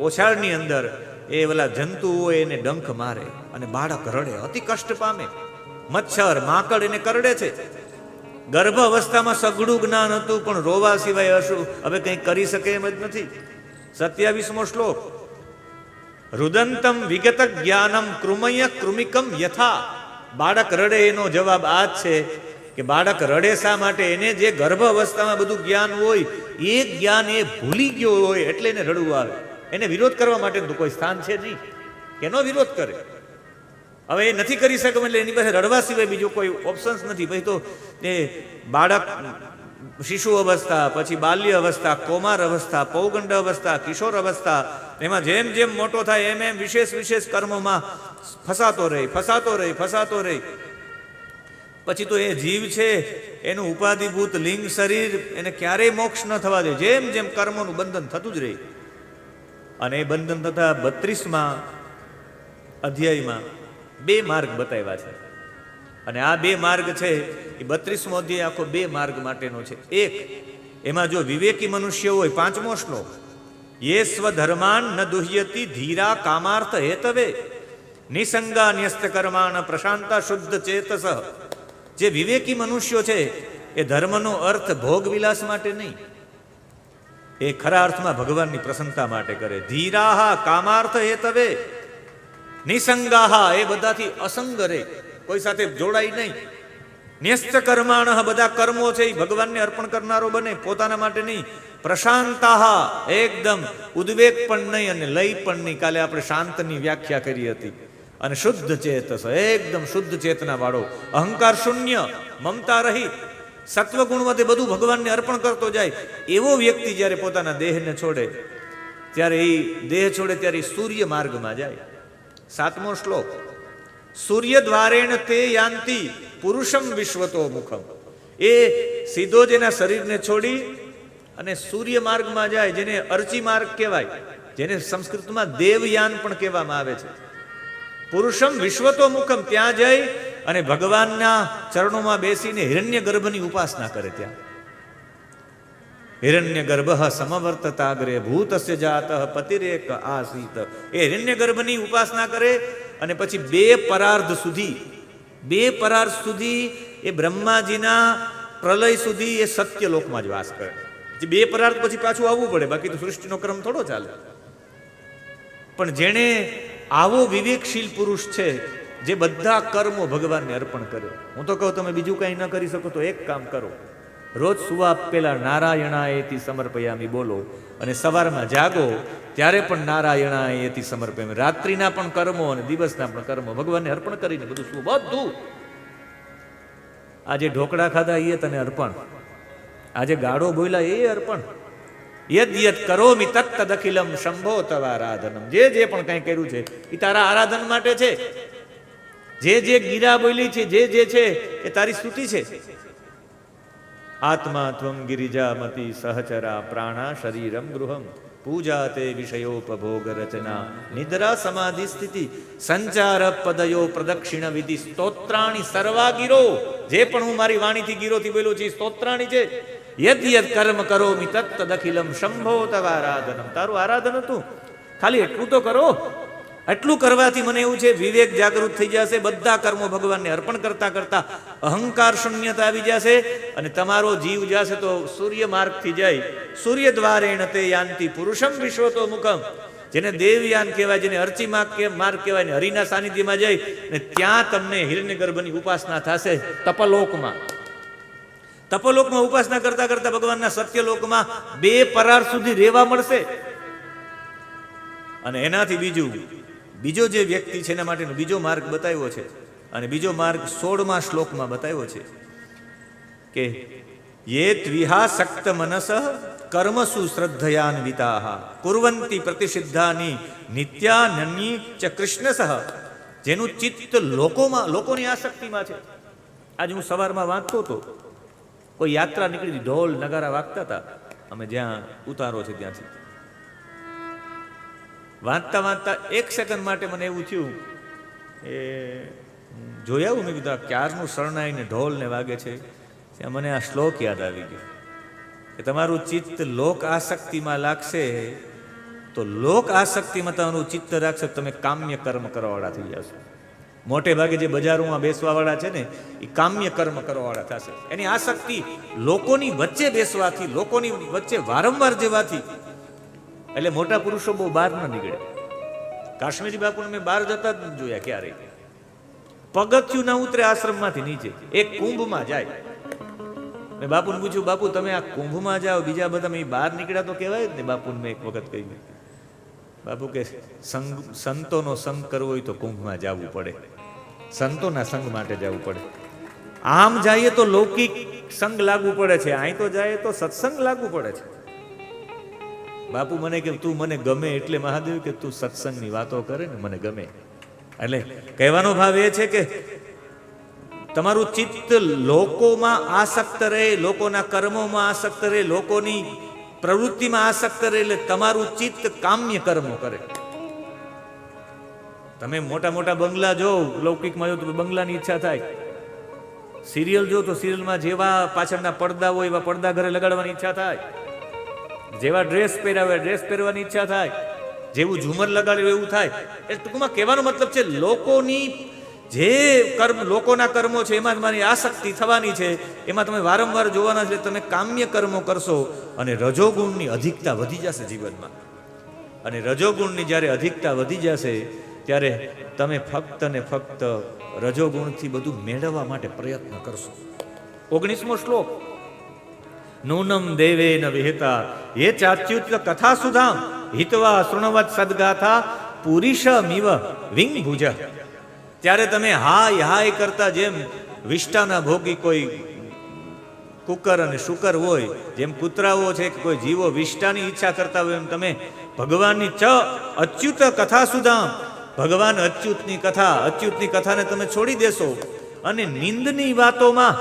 ઓછાળની અંદર એ ઓલા જંતુઓ એને ડંખ મારે અને બાળક રડે, અતિ કષ્ટ પામે. મચ્છર માકડ એને કરડે છે. ગર્ભ અવસ્થામાં સઘળું જ્ઞાન હતું, પણ રોવા સિવાય હવે કંઈ કરી શકે એમ જ નથી. 27મો શ્લોક, રુદંતમ વિગત જ્ઞાનમ કૃમય કૃમિકમ યથા. બાળક રડે એનો જવાબ આ જ છે કે બાળક રડે શા માટે? એને જે ગર્ભ અવસ્થામાં બધું જ્ઞાન હોય, એ જ્ઞાન એ ભૂલી ગયો હોય એટલે એને રડવું આવે. એને વિરોધ કરવા માટે તો કોઈ સ્થાન છે નહીં, એનો વિરોધ કરે. હવે એ નથી કરી શકે એટલે એની પાસે રડવા સિવાય બીજો કોઈ ઓપ્શન્સ નથી. પછી તો એ બાળક શિશુ અવસ્થા, પછી બાલ્ય અવસ્થા, કૌમાર અવસ્થા, પૌગંડ અવસ્થા, કિશોર અવસ્થા, એમાં જેમ જેમ મોટો થાય એમ એમ વિશેષ કર્મોમાં ફસાતો રહે. પછી તો એ જીવ છે એનું ઉપાધિભૂત લિંગ શરીર એને ક્યારેય મોક્ષ ન થવા દે. જેમ જેમ કર્મોનું બંધન થતું જ રહે. અને એ બંધન થતા 32મા અધ્યાયમાં 2 માર્ગ બતાવ્યા છે. અને આ 2 માર્ગ છે એ 32મો અધ્યાય આખો 2 માર્ગ માટેનો છે. એક, એમાં જો વિવેકી મનુષ્ય હોય, 5મો શ્લોક, યે સ્વધર્માન ન દુહ્યતિ ધીરા કામાર્થ હેતવે નિસંગા ન્યસ્ત કર્માણ પ્રશાંતા શુદ્ધ ચેતસ. જે વિવેકી મનુષ્યો છે એ ધર્મનો અર્થ ભોગ વિલાસ માટે નહીં, એ ખરા અર્થમાં ભગવાનની પ્રસન્નતા માટે કરે. ધીરાહા કામાર્થ હેતવે નિસંગાહા, એ બધાથી અસંગ રહે, કોઈ સાથે જોડાય નહીં. ન્યસ્ત કર્માણ, બધા કર્મો છે એ ભગવાનને અર્પણ કરનારો બને, પોતાના માટે નહીં. પ્રશાંતાહા, એકદમ ઉદ્વેગ પણ નહીં અને લય પણ નહીં. કાલે આપણે શાંતની વ્યાખ્યા કરી હતી. અને શુદ્ધ ચેતસ, એકદમ શુદ્ધ ચેતના વાળો, અહંકાર શૂન્ય, મમતા રહિત, સત્વગુણમાં બધું ભગવાનને અર્પણ કરતો જાય. એવો વ્યક્તિ જ્યારે પોતાના દેહને છોડે, ત્યારે એ દેહ છોડે ત્યારે એ સૂર્ય માર્ગમાં જાય. 7મો શ્લોક, સૂર્ય દ્વારેણ તે યાંતિ પુરુષમ વિશ્વતો મુખમ. એ સીધો જ એના શરીરને છોડી અને સૂર્ય માર્ગમાં જાય, જેને અર્ચી માર્ગ કહેવાય, જેને સંસ્કૃતમાં દેવયાન પણ કહેવામાં આવે છે. પુરુષમ વિશ્વતો મુખમ, ત્યાં જઈ અને ભગવાનના ચરણોમાં બેસીને હિરણ્ય ગર્ભની ઉપાસના કરે. ત્યાં હિરણ્ય ગર્ભ સમવર્તતાગ્રે ભૂતસ્ય જાતઃ પતિરેક આસીત. એ હિરણ્ય ગર્ભની ઉપાસના કરે અને પછી 2 પરાર્ધ સુધી એ બ્રહ્માજીના પ્રલય સુધી એ સત્યલોકમાં જ વાસ કરે. 2 પરાર્ધ પછી પાછું આવવું પડે, બાકી તો સૃષ્ટિનો ક્રમ થોડો ચાલે. પણ જેણે આવો વિવેકશીલ પુરુષ છે, જે બધા કર્મો ભગવાનને અર્પણ કરે. હું તો કહું, તમે બીજું કંઈ ન કરી શકો તો એક કામ કરો, રોજ સુવા પેલા નારાયણાએતિ સમર્પયામી બોલો, અને સવારમાં જાગો ત્યારે પણ નારાયણાએતિ સમર્પયામી. રાત્રિના પણ કર્મો અને દિવસના પણ કર્મો ભગવાનને અર્પણ કરીને બધું શું, બધું. આજે ઢોકળા ખાધા એ તને અર્પણ, આજે ગાળો બોલ્યા એ અર્પણ. યદ યદ કરોમિ તત્તદ અખિલમ શંભો તવારાધનમ. જે પણ કંઈ કર્યું છે એ તારા આરાધન માટે છે. જે ગીરા બોલી છે, જે છે એ તારી સ્તુતિ છે. આત્મા ત્વમ ગિરિજામતી સહચરા પ્રાણા શરીરમ ગૃહમ પૂજા તે વિષયોપભોગ રચના નિદ્રા સમાધિ સ્થિતિ સંચાર પદયો પ્રદક્ષિણ વિધિ સ્તોત્રાણી સર્વા ગીરો. જે પણ હું મારી વાણીથી ગીરોથી બોલું છું સ્તોત્રાણી છે. યદ યદ કર્મ કરોમિ તત્તદ અખિલમ શંભો તવ આરાધનમ. તારું આરાધન હતું, ખાલી એટલું તો કરો. એટલું કરવાથી મને એવું છે વિવેક જાગૃત થઈ જશે. બધા કર્મો ભગવાનને અર્પણ કરતા કરતા અહંકાર શૂન્યતા આવી જશે અને તમારો જીવ જશે તો સૂર્ય માર્ગથી જાય. સૂર્ય દ્વારેણ તે યાંતિ પુરુષમ વિશ્વતો મુખમ. જેને દેવયાન કહેવાય, જેને અર્ચી માર્ગ કહેવાય ને હરિના સાનિધ્યમાં જાય ને ત્યાં તમને હિરણ્યગર્ભની ઉપાસના થશે. તપલોકમાં ઉપાસના કરતા કરતા ભગવાનના સત્યલોકમાં 2 પરાર સુધી રહેવા મળશે. અને એનાથી બીજો જે વ્યક્તિ છે એના માટેનો બીજો માર્ગ બતાવ્યો છે. અને બીજો માર્ગ 16મા શ્લોકમાં બતાવ્યો છે કે યે ત્વિહાસક્ત મનસ કર્મસુ શ્રદ્ધયાન્વિતાઃ કુર્વન્તિ પ્રતિસિદ્ધાની નિત્યાનન્યી ચ કૃષ્ણસઃ. જેનું ચિત્ત લોકોની આસક્તિમાં છે. આજે હું સવારમાં વાંચતો હતો, કોઈ યાત્રા નીકળી, ઢોલ નગારા વાગતા હતા. અમે જ્યાં ઉતારો છે ત્યાંથી વાંચતા 1 સેકન્ડ માટે મને એવું થયું એ જોયા. મેં કીધું ક્યારનું શરણાઈને ઢોલ ને વાગે છે. ત્યાં મને આ શ્લોક યાદ આવી ગયો કે તમારું ચિત્ત લોક આસક્તિમાં લાગશે તો લોક આસક્તિમાં તમારું ચિત્ત રાખશે, તમે કામ્ય કર્મ કરવાવાળા થઈ જશો. મોટે ભાગે જે બજારોમાં બેસવાવાળા છે ને એ કામ્ય કર્મ કરવાવાળા થશે. એની આસક્તિ લોકોની વચ્ચે બેસવાથી, લોકોની વચ્ચે વારંવાર જવાથી. એટલે મોટા પુરુષો બહુ બહાર ન નીકળે. કાશ્મીરી બાપુને મેં બહાર જતા જ જોયા ક્યારેય. પગથિયું ના ઉતરે આશ્રમમાંથી નીચે, એક કુંભમાં જાય. મેં બાપુને પૂછ્યું, બાપુ તમે આ કુંભમાં જાઓ, બીજા બધા મેં બહાર નીકળ્યા તો કહેવાય જ ને. બાપુને મેં એક વખત કહ્યું. બાપુ કે સંતોનો સંગ કરવો હોય તો કુંભમાં જવું પડે, સંતોના સંગ માટે જવું પડે. આમ જઈએ તો લૌકિક સંગ લાગુ પડે છે, અહીં તો જાય તો સત્સંગ લાગુ પડે છે. બાપુ મને કે તું મને ગમે એટલે મહાદેવ કે તું સત્સંગની વાતો કરે ને મને ગમે. એટલે કહેવાનો ભાવ એ છે કે તમારું ચિત્ત લોકોમાં આસક્ત રહે, લોકોના કર્મોમાં આસક્ત રહે, લોકોની પ્રવૃત્તિમાં આસક્ત રહે, એટલે તમારું ચિત્ત કામ્ય કર્મો કરે. તમે મોટા મોટા બંગલા જો, લૌકિકમાં જો તો બંગલાની ઈચ્છા થાય. સિરિયલ જો તો સિરિયલમાં જેવા પાછળના પડદા હોય એવા પડદા ઘરે લગાડવાની ઈચ્છા થાય. જેવા ડ્રેસ પહેર્યા હોય ડ્રેસ પહેરવાની ઈચ્છા થાય. જેવું ઝુમર લગાડ્યું એવું થાય. એ ટૂંકમાં કહેવાનો મતલબ છે લોકોની જે કર્મ, લોકોના કર્મો છે એમાં તમારી આસક્તિ થવાની છે, એમાં તમે વારંવાર જોવાના છે. તમે કામ્ય કર્મો કરશો અને રજોગુણની અધિકતા વધી જશે જીવનમાં. અને રજોગુણની જ્યારે અધિકતા વધી જશે ત્યારે તમે ફક્ત ને ફક્ત રજોગુણથી બધું મેળવવા માટે પ્રયત્ન કરશો. 19મો શ્લોક નૂનમ દેવેન વિહિતા યે ચાચ્યુત કથા સુધામ હિતવા શૃણવત સદગાથા પુરીશમિવ વિંગ ભુજ. ત્યારે તમે હાય હાય કરતા, જેમ વિષ્ટાના ભોગી કોઈ કુકર અને શુકર હોય, જેમ કૂતરાઓ છે કે કોઈ જીવો વિષ્ટાની ઈચ્છા કરતા હોય, એમ તમે ભગવાનની અચ્યુત કથા સુધામ, ભગવાન અચ્યુતની કથાને તમે છોડી દેશો અને નિંદની વાતોમાં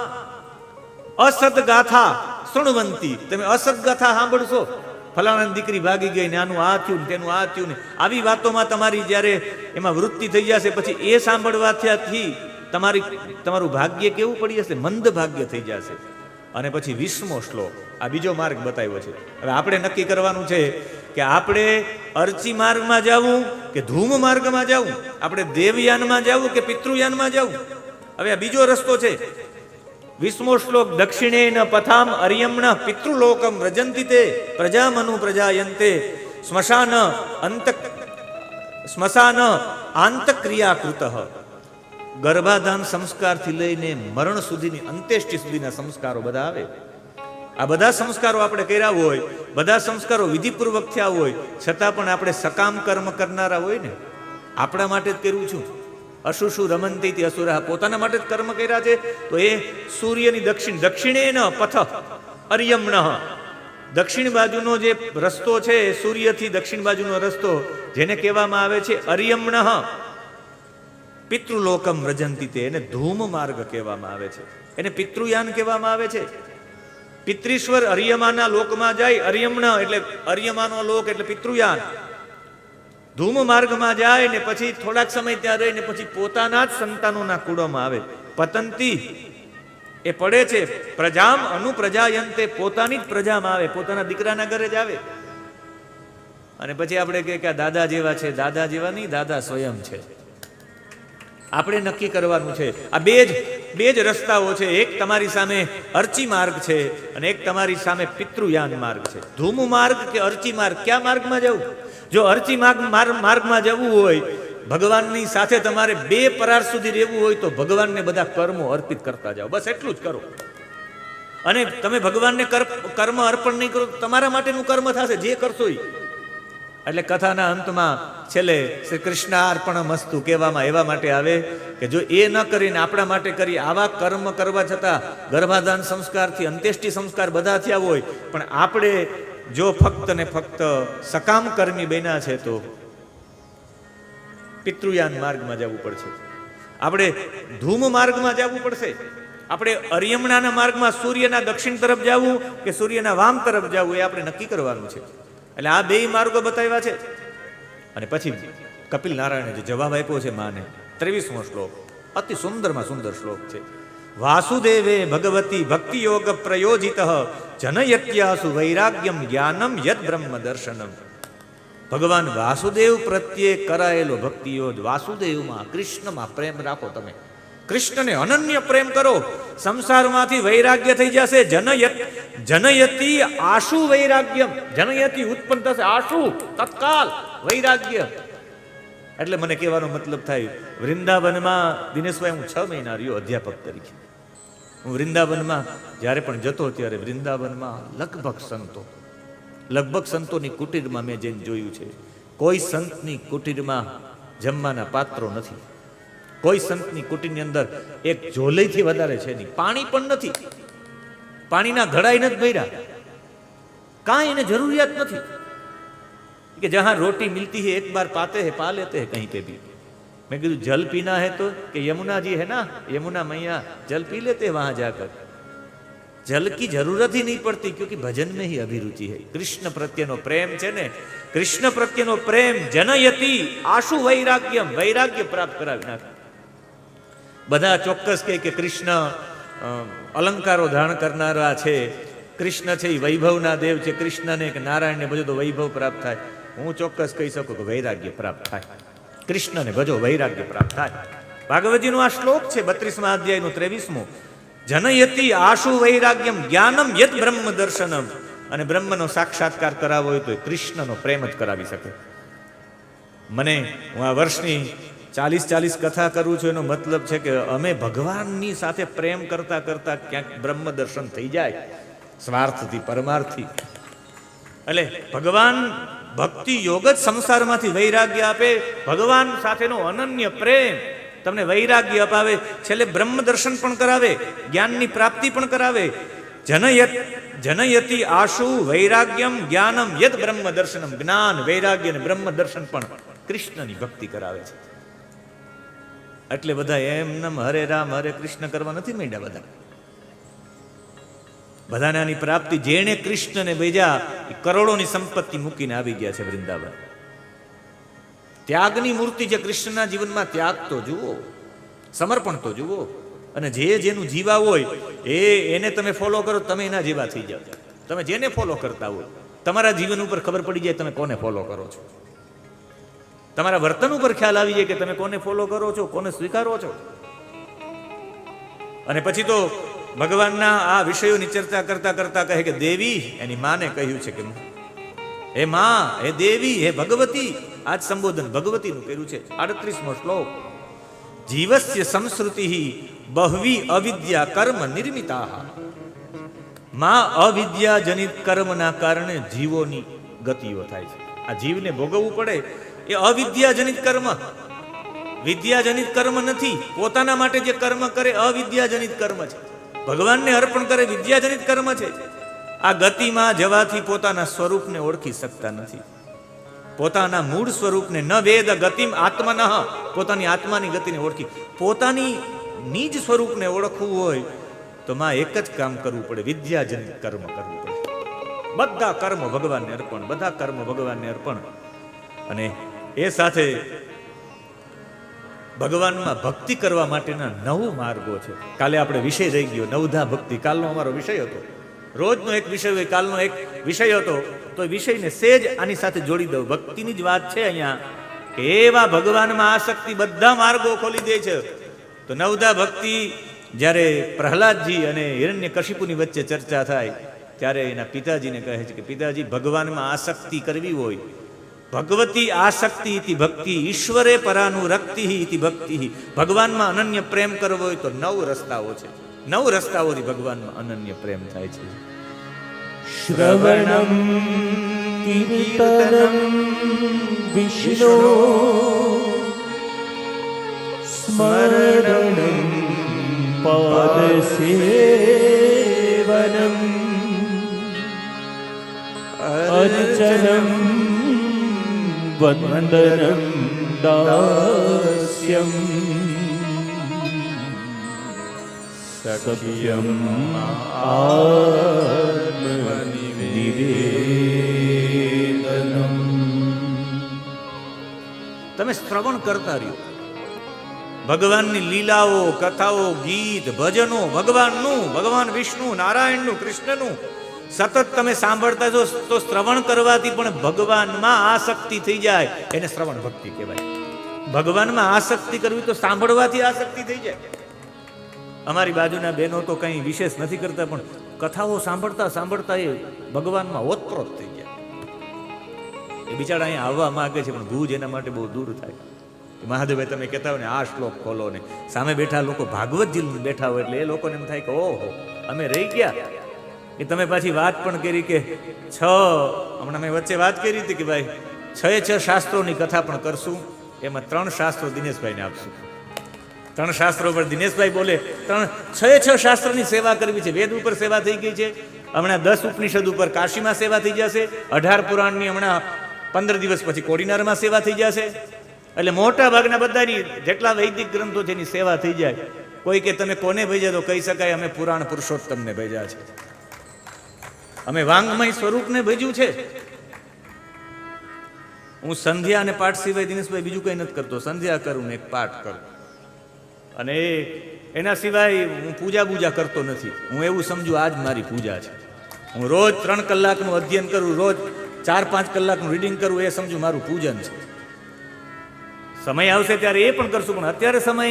અસત ગાથા શૃણવંતી, તમે અસત ગાથા સાંભળશો. ફલાણાની દીકરી ભાગી ગઈ ને આનું આ થયું ને તેનું આ થયું ને આવી વાતોમાં તમારી જ્યારે એમાં વૃત્તિ થઈ જશે, પછી એ સાંભળવાથી તમારું ભાગ્ય કેવું પડી જશે? મંદ ભાગ્ય થઈ જશે. અને પછી 20મો શ્લોક આ બીજો માર્ગ બતાવ્યો છે. હવે આપણે નક્કી કરવાનું છે કે આપણે અર્ચી માર્ગમાં જવું કે ધૂમ માર્ગમાં જવું, આપણે દેવયાનમાં જવું કે પિતૃયાનમાં જવું. હવે આ બીજો રસ્તો છે. 20મો શ્લોક દક્ષિણેન પથામ અર્યમ્ણ પિતૃલોકમ વ્રજંતિ તે પ્રજામનુ પ્રજાયંતે સ્મશાન આંતક્રિયાકૃત. ગર્ભાધાન સંસ્કારથી લઈને મરણ સુધીની, અંત્યેષ્ટિ સુધીના સંસ્કારો બધા આવે. આ બધા સંસ્કારો આપણે કર્યા હોય, બધા સંસ્કારો વિધિપૂર્વક થયા હોય, છતાં પણ આપણે સકામ કર્મ કરનારા હોય ને, આપણા માટે જ કર્યું છું. અશુષુ રમંતી અસુરા, પોતાના માટે જ કર્મ કર્યા છે. તો એ સૂર્યની દક્ષિણેન પથ અર્યમ્ણ, દક્ષિણ બાજુનો જે રસ્તો છે, સૂર્યથી દક્ષિણ બાજુનો રસ્તો, જેને કહેવામાં આવે છે અર્યમ્ણ પિતૃલોકમ વ્રજંતિ તે, એને ધૂમ માર્ગ કહેવામાં આવે છે, એને પિતૃયાન કહેવામાં આવે છે. પિતૃશ્વર અરિયમાના લોકમાં જાય, અરિયમણા એટલે અરિયમાનો લોક એટલે પિતૃયાન. ધૂમ માર્ગમાં જાય ને પછી થોડાક સમય ત્યાં રહીને પછી પોતાના જ સંતાનોના કુળોમાં આવે. પતંતી એ પડે છે, પ્રજામ અનુપ્રજાયંતે, પોતાની જ પ્રજામાં આવે, પોતાના દીકરાના ઘરે જ આવે. અને પછી આપણે કહીએ કે આ દાદા જેવા છે. દાદા જેવા નહીં, દાદા સ્વયં છે. આપણે નક્કી કરવાનું છે. આ બે જ રસ્તાઓ છે. એક તમારી સામે અર્ચી માર્ગ છે અને એક તમારી સામે પિતૃયાન માર્ગ છે. ધૂમ માર્ગ કે અર્ચી માર્ગ, ક્યાં માર્ગમાં જવું? જો અર્ચી માર્ગમાં જવું હોય, ભગવાનની સાથે તમારે 2 પરાર સુધી રહેવું હોય તો ભગવાનને બધા કર્મો અર્પિત કરતા જાઓ, બસ એટલું જ કરો. અને તમે ભગવાનને કર્મ અર્પણ નહીં કરો, તમારા માટેનું કર્મ થશે જે કરશો એ. એટલે કથાના અંતમાં છેલ્લે શ્રી કૃષ્ણાર્પણ મસ્તુ કહેવામાં એવા માટે આવે કે જો એ ન કરીને આપણા માટે કરી, આવા કર્મ કરવા છતાં ગર્ભાધાન સંસ્કારથી અંત્યેષ્ટિ સંસ્કાર બધા થયા હોય, પણ આપણે જો ફક્ત ને ફક્ત સકામ કર્મી બન્યા છે તો પિતૃયાન માર્ગમાં જવું પડશે. આપણે ધૂમ માર્ગમાં જવું પડશે. આપણે અરિયમણાના માર્ગમાં સૂર્યના દક્ષિણ તરફ જવું કે સૂર્યના વામ તરફ જવું એ આપણે નક્કી કરવાનું છે. એટલે આ 2 માર્ગો બતાવ્યા છે. અને પછી કપિલ નારાયણે જે જવાબ આપ્યો છે માને, 23મો શ્લોક અતિ સુંદરમાં સુંદર શ્લોક છે. વાસુદેવે ભગવતી ભક્તિ યોગ પ્રયોજિત જનયત્યાસુ વૈરાગ્યમ જ્ઞાનમ યદ બ્રહ્મ દર્શનમ. ભગવાન વાસુદેવ પ્રત્યે કરાયેલો ભક્તિ યોગ, વાસુદેવમાં કૃષ્ણમાં પ્રેમ રાખો. તમે કૃષ્ણને અનન્ય પ્રેમ કરો, સંસારમાંથી વૈરાગ્ય થઈ જશે. જનયતી આશુ વૈરાગ્યમ, જનયતી ઉત્પન્ન થશે, આશુ તત્કાલ વૈરાગ્ય. એટલે મને કહેવાનો મતલબ થાય, વૃંદાવનમાં દિનેશભાઈ હું 6 મહિના રહ્યો અધ્યાપક તરીકે. હું વૃંદાવનમાં જ્યારે પણ જતો ત્યારે વૃંદાવનમાં લગભગ સંતોની કુટીરમાં મેં જઈને જોયું છે. કોઈ સંતની કુટીરમાં જમવાના પાત્રો નથી. કોઈ સંતની કુટીરની અંદર એક ઝોલઈથી વધારે છે નહીં. પાણી પણ નથી, પાણીના ઘડાઈ નથી ભર્યા, કાંઈ એને જરૂરિયાત નથી કે જહાં રોટી મિલતી है एक बार पाते हैं पा लेते हैं कहीं पे भी. मैं कहा जल पीना है तो कि यमुना जी है ना, यमुना मैया जल पी लेते हैं वहां जाकर. जल की जरूरत ही नहीं पड़ती क्योंकि भजन में ही अभिरुचि है. कृष्ण प्रत्येनो प्रेम છે ને, કૃષ્ણ પ્રત્યેનો પ્રેમ જનયતી આશુ વૈરાગ્યમ, વૈરાગ્ય પ્રાપ્ત કરાવી નાખે. બધા ચોક્કસ કહે કે કૃષ્ણ અલંકારો ધારણ કરનારા છે, કૃષ્ણ છે એ વૈભવના દેવ છે, કૃષ્ણને કે નારાયણને બધું તો વૈભવ પ્રાપ્ત થાય. હું ચોક્કસ કહી શકું કે વૈરાગ્ય પ્રાપ્ત થાય. કૃષ્ણને ભજો વૈરાગ્ય પ્રાપ્ત થાય. ભાગવતજીનો આ શ્લોક છે 32મા અધ્યાયનો 23મો. જનયતી આશુ વૈરાગ્યમ જ્ઞાનમ યદ બ્રહ્મ દર્શનમ. અને બ્રહ્મનો સાક્ષાત્કાર કરાવવો હોય તો કૃષ્ણનો પ્રેમ જ કરાવી શકે. મને હું આ વર્ષની 40 કથા કરું છું, એનો મતલબ છે કે અમે ભગવાનની સાથે પ્રેમ કરતા કરતા ક્યાંક બ્રહ્મ દર્શન થઈ જાય, સ્વાર્થથી પરમાર્થથી. એટલે ભગવાન ભક્તિ યોગ જ સંસારમાંથી વૈરાગ્ય આપે. ભગવાન સાથેનો અનન્ય પ્રેમ તમને વૈરાગ્ય અપાવે, છેલ્લે બ્રહ્મ દર્શન પણ કરાવે, જ્ઞાનની પ્રાપ્તિ પણ કરાવે. જનયતી આશુ વૈરાગ્યમ જ્ઞાનમ યદ બ્રહ્મ દર્શનમ. જ્ઞાન, વૈરાગ્ય અને બ્રહ્મ દર્શન પણ કૃષ્ણની ભક્તિ કરાવે છે. એટલે બધા એમનેમ હરે રામ હરે કૃષ્ણ કરવા નથી માંડ્યા. બધાને આની પ્રાપ્તિ, જેણે કૃષ્ણને ભેજા એ કરોડોની સંપત્તિ મૂકીને આવી ગયા છે વૃંદાવન. ત્યાગની મૂર્તિ છે કૃષ્ણના જીવનમાં. ત્યાગ તો જુઓ, સમર્પણ તો જુઓ. અને જેનું જીવા હોય એને તમે ફોલો કરો, તમે એના જેવા થઈ જાઓ. તમે જેને ફોલો કરતા હોય, તમારા જીવન ઉપર ખબર પડી જાય તમે કોને ફોલો કરો છો. તમારા વર્તન ઉપર ખ્યાલ આવી જાય કે તમે કોને ફોલો કરો છો, કોને સ્વીકારો છો. અને પછી તો ભગવાનના આ વિષયોની ચર્ચા કરતા કરતા કહે કે દેવી, એની માને કહ્યું છે કે હે માં, હે દેવી, હે ભગવતી. આજ સંબોધન ભગવતીનું કર્યું છે. 38મો શ્લોક. જીવસ્ય સંસ્કૃતિ બહવી અવિદ્યા કર્મ નિર્મિતા. માં અવિદ્યા જનિત કર્મના કારણે જીવોની ગતિઓ થાય છે. આ જીવને ભોગવવું પડે એ અવિદ્યાજનિત કર્મ, વિદ્યાજનિત કર્મ નથી. પોતાના માટે જે કર્મ કરે અવિદ્યાજનિત કર્મ છે. ભગવાનને અર્પણ કરે વિદ્યાજનિત કર્મ છે. આ ગતિમાં જવાથી પોતાના સ્વરૂપને ઓળખી શકતા નથી. પોતાના મૂળ સ્વરૂપને ન વેદ ગતિમ આત્મનઃ, પોતાની આત્માની ગતિને ઓળખી, પોતાની નિજ સ્વરૂપને ઓળખવું હોય તો માં એક જ કામ કરવું પડે, વિદ્યાજનિત કર્મ કરવું પડે. બધા કર્મ ભગવાનને અર્પણ, બધા કર્મ ભગવાનને અર્પણ. અને એ સાથે ભગવાનમાં ભક્તિ કરવા માટેના 9 માર્ગો છે. કાલે આપણે વિષય રહી ગયો નવધા ભક્તિ, કાલનો અમારો વિષય હતો. રોજનો એક વિષય હોય, કાલનો એક વિષય હતો, તો એ વિષયને સેજ આની સાથે જોડી દઉં. ભક્તિની જ વાત છે અહીંયા કે એવા ભગવાનમાં આસક્તિ બધા માર્ગો ખોલી દે છે. તો નવધા ભક્તિ જ્યારે પ્રહલાદજી અને હિરણ્યકશિપુની વચ્ચે ચર્ચા થાય ત્યારે એના પિતાજીને કહે છે કે પિતાજી, ભગવાનમાં આસક્તિ કરવી હોય, ભગવતી આસક્તિ ઇતિ ભક્તિ, ઈશ્વરે પરાનુરક્તિ ઇતિ ભક્તિ. ભગવાનમાં અનન્ય પ્રેમ કરવો હોય તો 9 રસ્તાઓ છે. 9 રસ્તાઓથી ભગવાનમાં અનન્ય પ્રેમ થાય છે. શ્રવણમ કીર્તનમ વિષ્ણુ સ્મરણમ પાદસેવનમ અર્ચનમ વંદનમ દાસ્યમ સખ્યમ આત્મનિવેદનમ. તમે શ્રવણ કરતા રહ્યો ભગવાનની લીલાઓ, કથાઓ, ગીત, ભજનો, ભગવાનનું, ભગવાન વિષ્ણુ, નારાયણનું, કૃષ્ણનું સતત તમે સાંભળતા જો તો શ્રવણ કરવાથી પણ ભગવાનમાં આસક્તિ થઈ જાય. એને શ્રવણ ભક્તિ કહેવાય. ભગવાનમાં આસક્તિ કરવી તો સાંભળવાથી આસક્તિ થઈ જાય. અમારી બાજુના બહેનો તો કંઈ વિશેષ નથી કરતા, પણ કથાઓ સાંભળતા સાંભળતા એ ભગવાનમાં ઓતપ્રોત થઈ જાય. એ બિચારા અહીંયા આવવા માંગે છે પણ ભુજ એના માટે બહુ દૂર થાય. મહાદેવભાઈ તમે કહેતા હોય ને આ શ્લોક ખોલો ને, સામે બેઠા લોકો ભાગવતજી બેઠા હોય એટલે એ લોકોને એમ થાય કે ઓહો અમે રહી ગયા. એ તમે પાછી વાત પણ કરી કે હમણાં મેં વચ્ચે વાત કરી હતી કે ભાઈ 6 શાસ્ત્રોની કથા પણ કરશું. એમાં 3 શાસ્ત્રો દિનેશભાઈને આપશું. 3 શાસ્ત્રો પર દિનેશભાઈ બોલે 6 શાસ્ત્રની સેવા કરવી છે. વેદ ઉપર સેવા થઈ ગઈ છે, હમણાં 10 ઉપનિષદ ઉપર કાશીમાં સેવા થઈ જશે, 18 પુરાણની હમણાં 15 દિવસ પછી કોડીનારમાં સેવા થઈ જશે. એટલે મોટા ભાગના બધાની જેટલા વૈદિક ગ્રંથો છે એની સેવા થઈ જાય. કોઈ કે તમે કોને ભેજ્યા તો કહી શકાય અમે પુરાણ પુરુષોત્તમને ભેજ્યા છે, અમે વાંગમય સ્વરૂપને ભેજ્યું છે. હું સંધ્યા અને પાઠ સિવાય દિનેશભાઈ બીજું કંઈ નથી કરતો. સંધ્યા કરું ને એક પાઠ કરું, અને એના સિવાય હું પૂજા કરતો નથી. હું એવું સમજુ આજ મારી પૂજા છે. હું રોજ 3 કલાકનું અધ્યયન કરું, રોજ 4-5 કલાકનું રીડિંગ કરું, એ સમજુ મારું પૂજન છે. સમય આવશે ત્યારે એ પણ કરશું, પણ અત્યારે સમય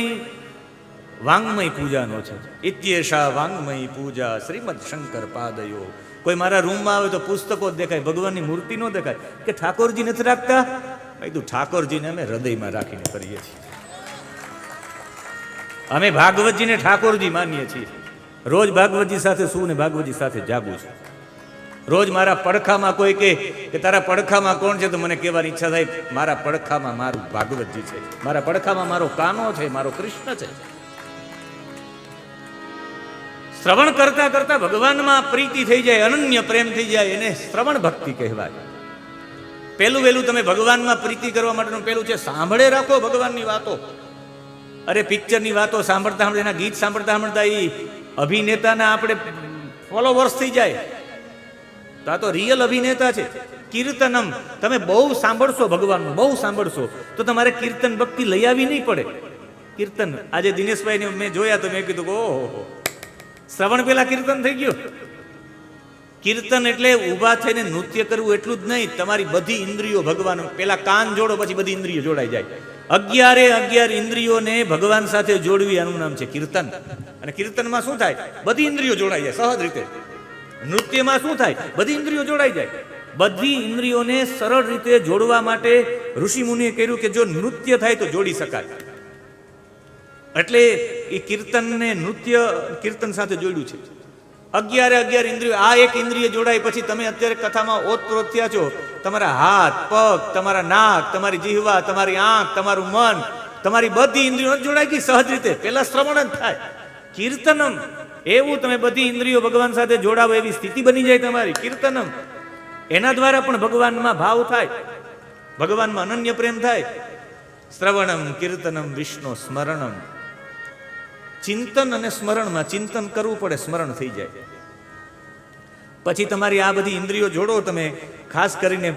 વાંગમય પૂજાનો છે. ઇત્યેષા વાંગમય પૂજા શ્રીમદ શંકર પાદયો. કોઈ મારા રૂમમાં આવે તો પુસ્તકો જ દેખાય, ભગવાનની મૂર્તિ ન દેખાય. કે ઠાકોરજી નથી રાખતા? કીધું ઠાકોરજીને અમે હૃદયમાં રાખીને કરીએ છીએ. અમે ભાગવતજીને ઠાકોરજી માનીએ છીએ. રોજ ભાગવતજી સાથે શું ને ભાગવતજી સાથે જાગું છું. રોજ મારા પડખામાં કોઈ કે તારા પડખામાં કોણ છે, તો મને કહેવાની ઈચ્છા થાય મારા પડખામાં મારું ભાગવતજી છે, મારા પડખામાં મારો કાનો છે, મારો કૃષ્ણ છે. શ્રવણ કરતા કરતા ભગવાનમાં પ્રીતિ થઈ જાય, અનન્ય પ્રેમ થઈ જાય, એને શ્રવણ ભક્તિ કહેવાય. પહેલું વહેલું તમે ભગવાનમાં પ્રીતિ કરવા માટેનું પહેલું છે સાંભળે રાખો ભગવાનની વાતો. અરે પિક્ચરની વાતો સાંભળતા એના ગીત સાંભળતા એ અભિનેતાના આપણે ફોલોવર્સ થઈ જાય. તો આ તો રિયલ અભિનેતા છે. કીર્તનમ તમે બહુ સાંભળશો, ભગવાનનું બહુ સાંભળશો તો તમારે કીર્તન ભક્તિ લઈ આવી નહીં પડે. કીર્તન આજે દિનેશભાઈને મેં જોયા તો મેં કીધું કે ઓહો, શ્રવણ પેલા કીર્તન થઈ ગયું. કીર્તન એટલે ઊભા થઈને નૃત્ય કરવું એટલું જ નહીં, તમારી બધી ઇન્દ્રિયો ભગવાન, પેલા કાન જોડો પછી બધી ઇન્દ્રિયો જોડાઈ જાય. 11 ઇન્દ્રિયોને ભગવાન સાથે જોડવી આનું નામ છે કીર્તન. અને કીર્તનમાં શું થાય? બધી ઇન્દ્રિયો જોડાઈ જાય સહજ રીતે. નૃત્યમાં શું થાય? બધી ઇન્દ્રિયો જોડાઈ જાય. બધી ઇન્દ્રિયોને સરળ રીતે જોડવા માટે ઋષિ મુનિએ કહ્યું કે જો નૃત્ય થાય તો જોડી શકાય. એટલે એ કીર્તનને નૃત્ય કીર્તન સાથે જોડ્યું છે. 11 ઇન્દ્રિયો. આ એક ઇન્દ્રિય જોડાય પછી તમે અત્યારે કથામાં ઓતપ્રોત થયા છો. તમારા હાથ, પગ, તમારા નાક, તમારી જીહવા, તમારી આંખ, તમારું મન, તમારી બધી ઇન્દ્રિયો જોડાઈ ગઈ સહજ રીતે. પેલા શ્રવણ જ થાય. કીર્તનમ એવું તમે બધી ઇન્દ્રિયો ભગવાન સાથે જોડાવો એવી સ્થિતિ બની જાય તમારી. કીર્તનમ એના દ્વારા પણ ભગવાનમાં ભાવ થાય, ભગવાનમાં અનન્ય પ્રેમ થાય. શ્રવણમ કીર્તનમ વિષ્ણુ સ્મરણમ. ચિંતન અને સ્મરણમાં ચિંતન કરવું પડે, સ્મરણ થઈ જાય. પછી તમારી આ બધી ઇન્દ્રિયો જોડો તમે, ખાસ કરીને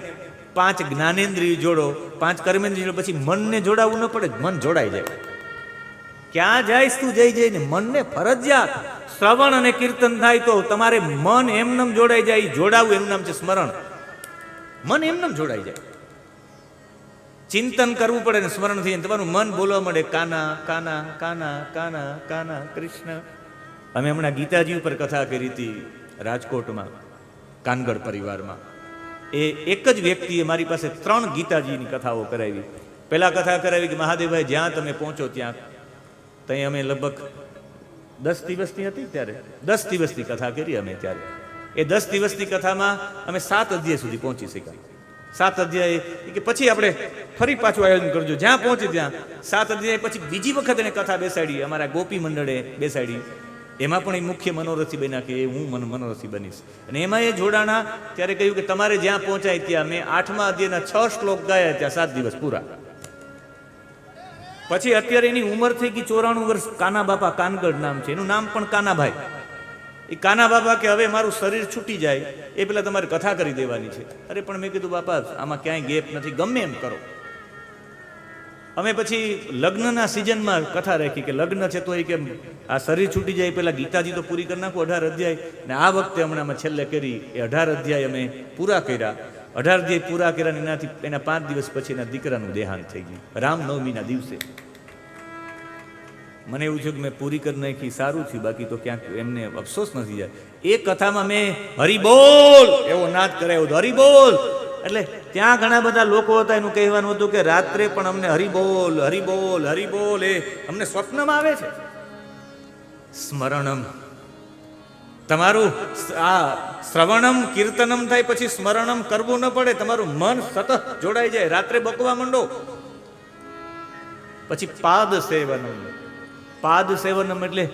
5 જ્ઞાનેન્દ્રિય જોડો, 5 કર્મેન્દ્રિય જોડો, પછી મનને જોડાવવું ન પડે, મન જોડાઈ જાય. ક્યાં જઈશ તું જઈ જઈને મનને ફરજિયાત શ્રવણ અને કીર્તન થાય તો તમારે મન એમનેમ જોડાઈ જાય. જોડાવું એનું નામ છે સ્મરણ. મન એમનેમ જોડાઈ જાય. ચિંતન કરવું પડે ને સ્મરણ થઈ જાય, તમારું મન બોલવા મળે, કાના કાના કાના કાના કાના કૃષ્ણ. અમે હમણાં ગીતાજી ઉપર કથા કરી હતી રાજકોટમાં, કાનગડ પરિવારમાં. એ એક જ વ્યક્તિએ મારી પાસે 3 ગીતાજીની કથાઓ કરાવી. પહેલા કથા કરાવી કે મહાદેવભાઈ જ્યાં તમે પહોંચો ત્યાં અમે લગભગ 10 દિવસની હતી ત્યારે 10 દિવસની કથા કરી અમે ત્યારે. એ 10 દિવસની કથામાં અમે 7 અધ્યાય સુધી પહોંચી શક્યા. 7 અધ્યાય કે પછી આપણે ફરી પાછું આયોજન કરજો, જ્યાં પહોંચી ત્યાં 7 અધ્યાય પછી બીજી વખત એને કથા બેસાડી, અમારા ગોપી મંડળે બેસાડી. એમાં પણ એ મુખ્ય મનોરથી બન્યા કે હું મનોરથી બનીશ. અને એમાં એ જોડાણા ત્યારે કહ્યું કે તમારે જ્યાં પહોંચાય ત્યાં મેં 8મા અધ્યાયના 6 શ્લોક ગાયા ત્યાં 7 દિવસ પૂરા. પછી અત્યારે એની ઉંમર થઈ ગઈ 94 વર્ષ. કાના બાપા, કાનગડ નામ છે એનું, નામ પણ કાનાભાઈ. એ કાના બાપા કે હવે મારું શરીર છૂટી જાય એ પેલા તમારે કથા કરી દેવાની છે. અરે પણ મેં કીધું બાપા આમાં ક્યાંય ગેપ નથી, ગમે એમ કરો. અમે પછી લગ્નના સિઝનમાં કથા રાખી કે લગ્ન છે તો એ કે આ શરીર છૂટી જાય પેલા ગીતાજી તો પૂરી કરી નાખું 18 અધ્યાય. ને આ વખતે હમણાં છેલ્લે કરી એ 18 અધ્યાય અમે પૂરા કર્યા. 18 અધ્યાય પૂરા કર્યા. એનાથી એના 5 દિવસ પછી એના દીકરાનું દેહાંત થઈ ગયું રામનવમીના દિવસે. મને એવું થયું કે મેં પૂરી કરી નાખી, સારું થયું, બાકી તો ક્યાંક એમને અફસોસ નથી જાય. એ કથામાં મેં હરિબોલ એવો નાદ કરાયો હતો, હરિબોલ. એટલે ત્યાં ઘણા બધા લોકો હતા, એનું કહેવાનું હતું કે રાત્રે પણ અમને હરિબોલ હરિબોલ હરિબોલ એ અમને સ્વપ્નમાં આવે છે. સ્મરણમ, તમારું આ શ્રવણમ કીર્તનમ થાય પછી સ્મરણમ કરવું ન પડે, તમારું મન સતત જોડાઈ જાય. રાત્રે બકવા માંડો. પછી પાદ સેવનમ. પાદ સેવનમ એટલે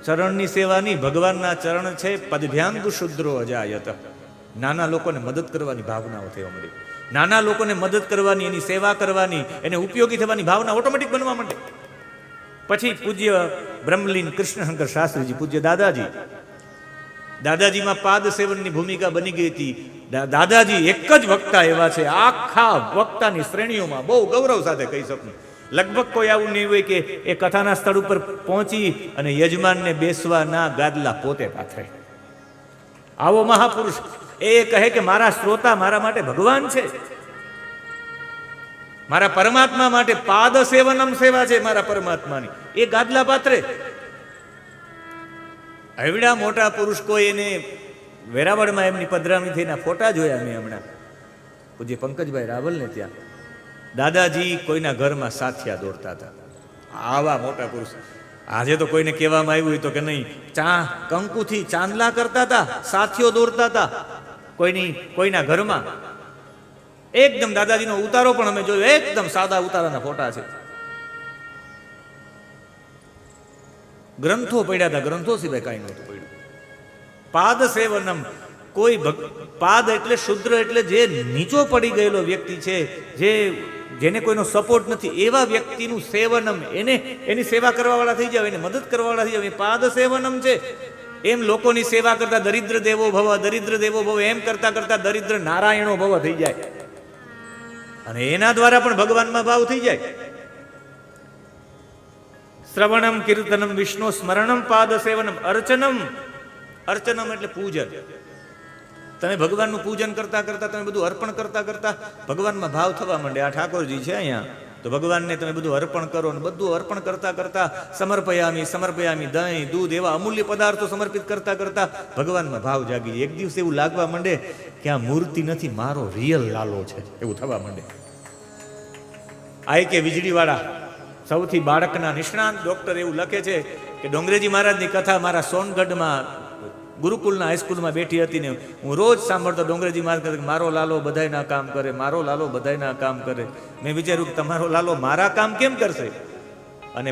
ચરણની સેવા નહીં, ભગવાનના ચરણ છે. પદભ્યાંગુ શુદ્રો અજાયત. નાના લોકોને મદદ કરવાની ભાવનાઓ થવા માંડી. નાના લોકોને મદદ કરવાની, એની સેવા કરવાની, એને ઉપયોગી થવાની ભાવના ઓટોમેટિક બનવા માંડે. પછી પૂજ્ય બ્રહ્મલીન કૃષ્ણશંકર શાસ્ત્રીજી, પૂજ્ય દાદાજી, દાદાજીમાં પાદ સેવનની ભૂમિકા બની ગઈ હતી. દાદાજી એક જ વક્તા એવા છે આખા વક્તાની શ્રેણીઓમાં, બહુ ગૌરવ સાથે કહી શકું. લગભગ કોઈ આવું નહીં હોય કે એ કથાના સ્થળ ઉપર પહોંચી અને યજમાનને બેસવા ના ગાદલા પોતે પાથરે. આવો મહાપુરુષ એ કહે કે મારા શ્રોતા મારા માટે ભગવાન છે, મારા પરમાત્મા માટે પાદ સેવનમ સેવા છે મારા પરમાત્માની. એ ગાદલા પાથરે. એવડા મોટા પુરુષ કોઈ એને વેરાવળમાં એમની પધરામણી થઈને ફોટા જોયા મેં હમણાં, પૂજ્ય પંકજભાઈ રાવલને ત્યાં. દાદાજી કોઈના ઘરમાં સાથિયા દોરતા હતા. આવા મોટા પુરુષ. આજે તો કોઈને કહેવામાં આવ્યું હોય તો કે નહીં, કંકુથી ચાંદલા કરતા હતા, સાથીઓ દોરતા હતા કોઈના ઘરમાં. એકદમ દાદાજીનો ઉતારો પણ અમે જોયો, એકદમ સાદા ઉતારાના ફોટા છે. ગ્રંથો પડ્યા હતા, ગ્રંથો સિવાય કાંઈ નહોતું પડ્યું. પાદ સેવનમ. કોઈ પાદ એટલે શુદ્ર એટલે જે નીચો પડી ગયેલો વ્યક્તિ છે, જેને કોઈનો સપોર્ટ નથી, એવા વ્યક્તિનું સેવનમ, એની સેવા કરવાવાળા થઈ જાવ, એને મદદ કરવાવાળા થઈ જાવ, એ પાદ સેવનમ છે. એમ લોકોની સેવા કરતા દરિદ્ર દેવો ભવ, દરિદ્ર દેવો ભવ એમ કરતા કરતા દરિદ્ર નારાયણો ભવ થઈ જાય, અને એના દ્વારા પણ ભગવાનમાં ભાવ થઈ જાય. શ્રવણમ કીર્તનમ વિષ્ણુ સ્મરણમ પાદ સેવનમ અર્ચનમ. અર્ચનમ એટલે પૂજન. તમે ભગવાનનું પૂજન કરતા કરતા, તમે બધું અર્પણ કરતા કરતા ભગવાનમાં ભાવ થવા માંડે. આ ઠાકોરજી છે અહીંયા, તો ભગવાનને તમે બધું અર્પણ કરો, અને બધું અર્પણ કરતા કરતા સમર્પયામી સમર્પયામી દહીં દૂધ એવા અમૂલ્ય પદાર્થો સમર્પિત કરતા કરતા ભગવાનમાં ભાવ જાગી જાય. એક દિવસ એવું લાગવા માંડે કે આ મૂર્તિ નથી, મારો રિયલ લાલો છે, એવું થવા માંડે. આ કે વીજળીવાળા સૌથી બાળકના નિષ્ણાંત ડોક્ટર એવું લખે છે કે ડોંગરેજી મહારાજની કથા મારા સોનગઢમાં ગુરુકુલના હાઈસ્કૂલમાં બેઠી હતી ને હું રોજ સાંભળતો. ડોંગરેજી મહારાજ કહે મારો લાલો બધાયના કામ કરે, મારો લાલો બધાયના કામ કરે. મેં વિચાર્યું કે તમારો લાલો મારા કામ કેમ કરશે? અને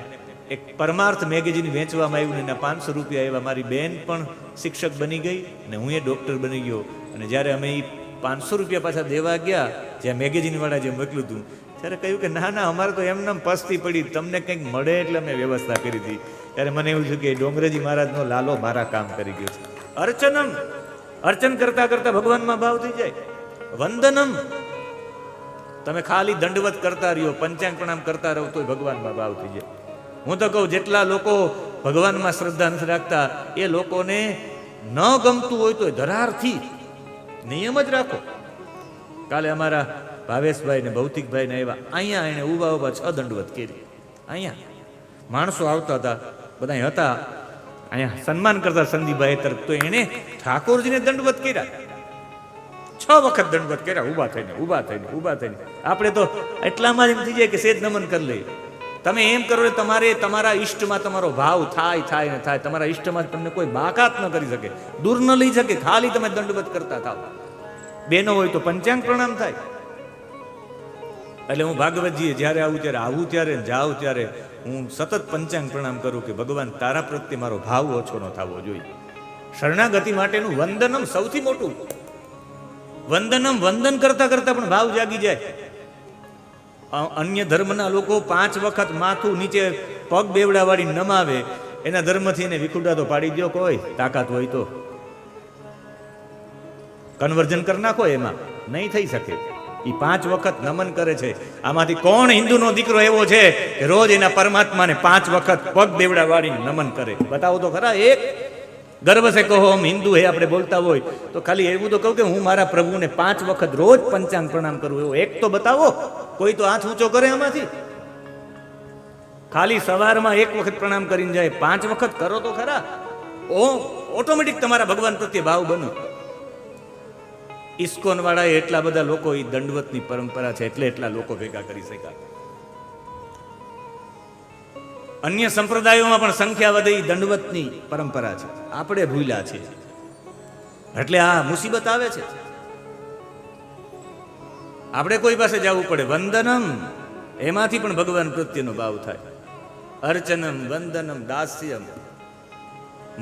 એક પરમાર્થ મેગેઝિન વેચવામાં આવ્યું ને એના 500 રૂપિયા આવ્યા. મારી બેન પણ શિક્ષક બની ગઈ ને હું એ ડૉક્ટર બની ગયો. અને જ્યારે અમે એ 500 રૂપિયા પાછા દેવા ગયા, જ્યાં મેગેઝિનવાળા જે મોકલ્યું હતું, ત્યારે કહ્યું કે ના ના, અમારે તો એમને પસ્તી પડી, તમને કંઈક મળે એટલે અમે વ્યવસ્થા કરી હતી. ત્યારે મને એવું થયું કે ડોંગરેજી મહારાજનો લાલો મારા કામ કરી ગયો છે. અર્ચનમ, અર્ચન કરતા કરતા ભગવાનમાં ભાવ થઈ જાય. વંદનમ, તમે ખાલી દંડવત કરતા રહ્યો, પંચાંગ પ્રણામ કરતા રહો તો ભગવાનમાં ભાવ થઈ જાય. હું તો કહું, જેટલા લોકો ભગવાનમાં શ્રદ્ધા નથી રાખતા એ લોકોને ન ગમતું હોય તો ધરારથી નિયમ જ રાખો. કાલે અમારા ભાવેશભાઈ ને ભૌતિકભાઈ ને આવ્યા, અહીંયા એને ઉભા ઉભા 6 દંડવત કરી. અહીંયા માણસો આવતા હતા, બધા હતા અહીંયા સન્માન કરતા સંદીપભાઈ તરફ, તો એને ઠાકોરજીને દંડવત કર્યા. 6 વખત દંડવત કર્યા, ઊભા થઈને ઊભા થઈને ઊભા થઈને. આપણે તો એટલામાં એમ થઈ જાય કે સેજ નમન કરી લઈએ. તમે એમ કરો એટલે તમારે તમારા ઈષ્ટમાં તમારો ભાવ થાય થાય ને થાય. તમારા ઈષ્ટમાં તમને કોઈ બાકાત ન કરી શકે, દૂર ન લઈ શકે. ખાલી તમે દંડવત કરતા થાવ. બેનો હોય તો પંચાંગ પ્રણામ થાય. એટલે હું ભાગવતજીએ જ્યારે આવું ત્યારે જાઉં ત્યારે હું સતત પંચાંગ પ્રણામ કરું કે ભગવાન તારા પ્રત્યે મારો ભાવ ઓછો ન થવો જોઈએ. શરણાગતિ માટેનું વંદનમ સૌથી મોટું. વંદનમ, વંદન કરતા કરતા પણ ભાવ જાગી જાય. અન્ય ધર્મના લોકો 5 વખત માથું નીચે પગ બેવડાવાળી નમાવે, એના ધર્મથી એને વિખુડા તો પાડી દો, કોઈ તાકાત હોય તો કન્વર્જન કરી નાખો. એમાં નહીં થઈ શકે. એ 5 વખત નમન કરે છે. આમાંથી કોણ હિન્દુનો દીકરો એવો છે કે રોજ એના પરમાત્માને 5 વખત પગ બેવડાવાળી નમન કરે? બતાવો તો ખરા. એક ગર્વ છે કહો હમ હિન્દુ હે આપણે બોલતા હોય તો ખાલી એવું તો કહું કે હું મારા પ્રભુને 5 વખત રોજ પંચાંગ પ્રણામ કરું, એવો એક તો બતાવો. કોઈ તો હાથ ઊંચો કરે આમાંથી. ખાલી સવારમાં 1 વખત પ્રણામ કરીને જાય, 5 વખત કરો તો ખરા. ઓટોમેટિક તમારા ભગવાન પ્રત્યે ભાવ બનો. ઇસ્કોન વાળા એટલા બધા લોકો, એ દંડવતની પરંપરા છે એટલે એટલા લોકો ભેગા કરી શક્યા. અન્ય સંપ્રદાયોમાં પણ સંખ્યા વધે, એ દંડવતની પરંપરા છે. આપણે ભૂલ્યા છે એટલે આ મુસીબત આવે છે. આપણે કોઈ પાસે જવું પડે. વંદનમ, એમાંથી પણ ભગવાન પ્રત્યેનો ભાવ થાય. અર્ચનમ, વંદનમ, દાસ્યમ.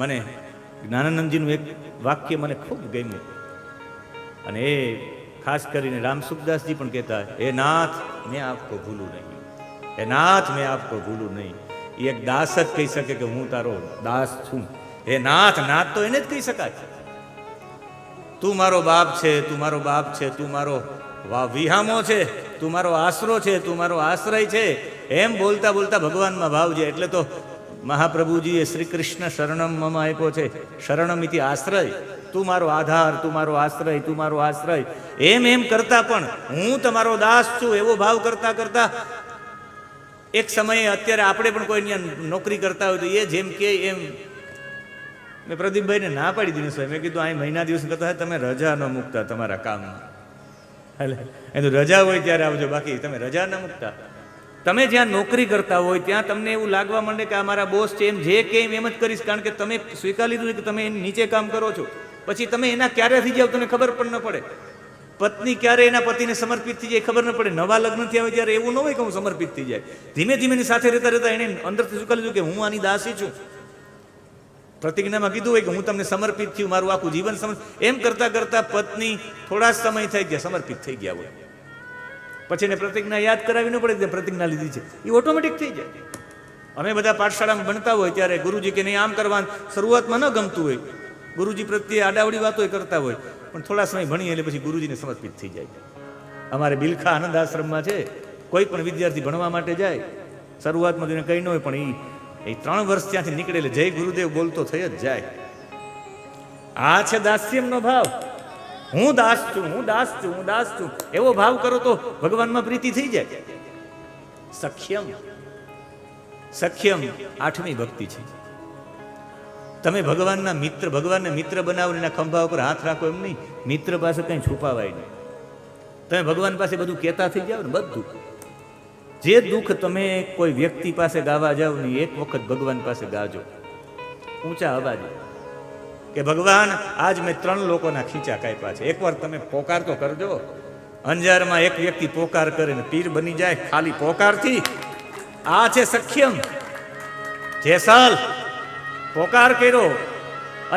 મને જ્ઞાનાનંદજીનું એક વાક્ય મને ખૂબ ગમ્યું, અને એ ખાસ કરીને રામસુખદાસજી પણ કહેતા, હે નાથ મેં આપકો ભૂલું નહીં, હે નાથ મેં આપકો ભૂલું નહીં. એ એક દાસ જ કહી શકે કે હું તારો દાસ છું. હે નાથ, નાથ તો એને જ કહી શકાય. તું મારો બાપ છે, તું મારો બાપ છે, તું મારો વિહામો છે, તું મારો આશરો છે, તું મારો આશ્રય છે. એમ બોલતા બોલતા ભગવાનમાં ભાવ છે. એટલે તો મહાપ્રભુજીએ શ્રી કૃષ્ણ શરણમ મમ આપ્યો છે. શરણમ ઇતિ આશ્રય. તું મારો આધાર, તું મારો આશ્રય, તું મારો આશ્રય. એમ કરતા પણ હું તમારો દાસ છું એવો ભાવ કરતા કરતા એક સમયે, અત્યારે આપણે પણ કોઈ નોકરી કરતા હોય તો એ જેમ કે એમ, મેં પ્રદીપભાઈને ના પાડી દીધી. મેં કીધું અહીં મહિના દિવસ કરતા તમે રજા ન મૂકતા તમારા કામમાં. એટલે એ તો રજા હોય ત્યારે આવજો, બાકી તમે રજા ન મૂકતા. તમે જ્યાં નોકરી કરતા હોય ત્યાં તમને એવું લાગવા માંડે કે આ મારા બોસ છે, એમ જે કે એમ જ કરીશ, કારણ કે તમે સ્વીકારી લીધું કે તમે એની નીચે કામ કરો છો. પછી તમે એના ક્યારે થઈ જાવ તમને ખબર પણ ન પડે. પત્ની ક્યારે એના પતિને સમર્પિત થઈ જાય ખબર ન પડે. નવા લગ્ન થયા હોય ત્યારે એવું ન હોય કે હું સમર્પિત થઈ જાય. ધીમે ધીમે એની સાથે રહેતા રહેતા એને અંદરથી સ્વીકારી લીધું કે હું આની દાસી છું. પ્રતિજ્ઞામાં કીધું હોય કે હું તમને સમર્પિત થયું, મારું આખું જીવન એમ કરતા કરતા પત્ની થોડા સમય થઈ ગયા સમર્પિત થઈ ગયા હોય. પછી એને પ્રતિજ્ઞા યાદ કરાવી ન પડે, પ્રતિજ્ઞા લીધી છે, એ ઓટોમેટિક થઈ જાય. અમે બધા પાઠશાળામાં ભણતા હોય ત્યારે ગુરુજી કે નહીં આમ કરવાનું, શરૂઆતમાં ન ગમતું હોય, ગુરુજી પ્રત્યે આડાવડી વાતો કરતા હોય, પણ થોડા સમય ભણી એટલે પછી ગુરુજીને સમર્પિત થઈ જાય. અમારે બિલખા આનંદ આશ્રમમાં છે, કોઈ પણ વિદ્યાર્થી ભણવા માટે જાય, શરૂઆતમાં તેને કંઈ ન હોય, પણ એ 3 વર્ષ ત્યાંથી નીકળે એટલે જય ગુરુદેવ બોલતો થઈ જ જાય. આ છે દાસ્યમનો ભાવ. હું દાસ છું, હું દાસ છું, હું દાસ છું એવો ભાવ કરો તો ભગવાનમાં પ્રીતિ થઈ જાય. સખ્યમ, સખ્યમ 8મી ભક્તિ છે. તમે ભગવાનના મિત્ર, ભગવાનને મિત્ર બનાવીને એના ખંભા ઉપર હાથ રાખો એમ નહીં. મિત્ર પાસે કંઈ છુપાવાય નહીં. તમે ભગવાન પાસે બધું કહેતા થઈ જાવ ને, બધું જે દુઃખ તમે કોઈ વ્યક્તિ પાસે ગાવા જાવ ને, એક વખત ભગવાન પાસે ગાજો ઊંચા અવાજે કે ભગવાન આજ મેં 3 લોકોના ખીચા કાપ્યા છે. એકવાર તમે પોકાર તો કરજો. અંજારમાં એક વ્યક્તિ પોકાર કરે ને પીર બની જાય ખાલી પોકારથી. આ છે સખ્યમ. જેસાલ પોકાર કર્યો,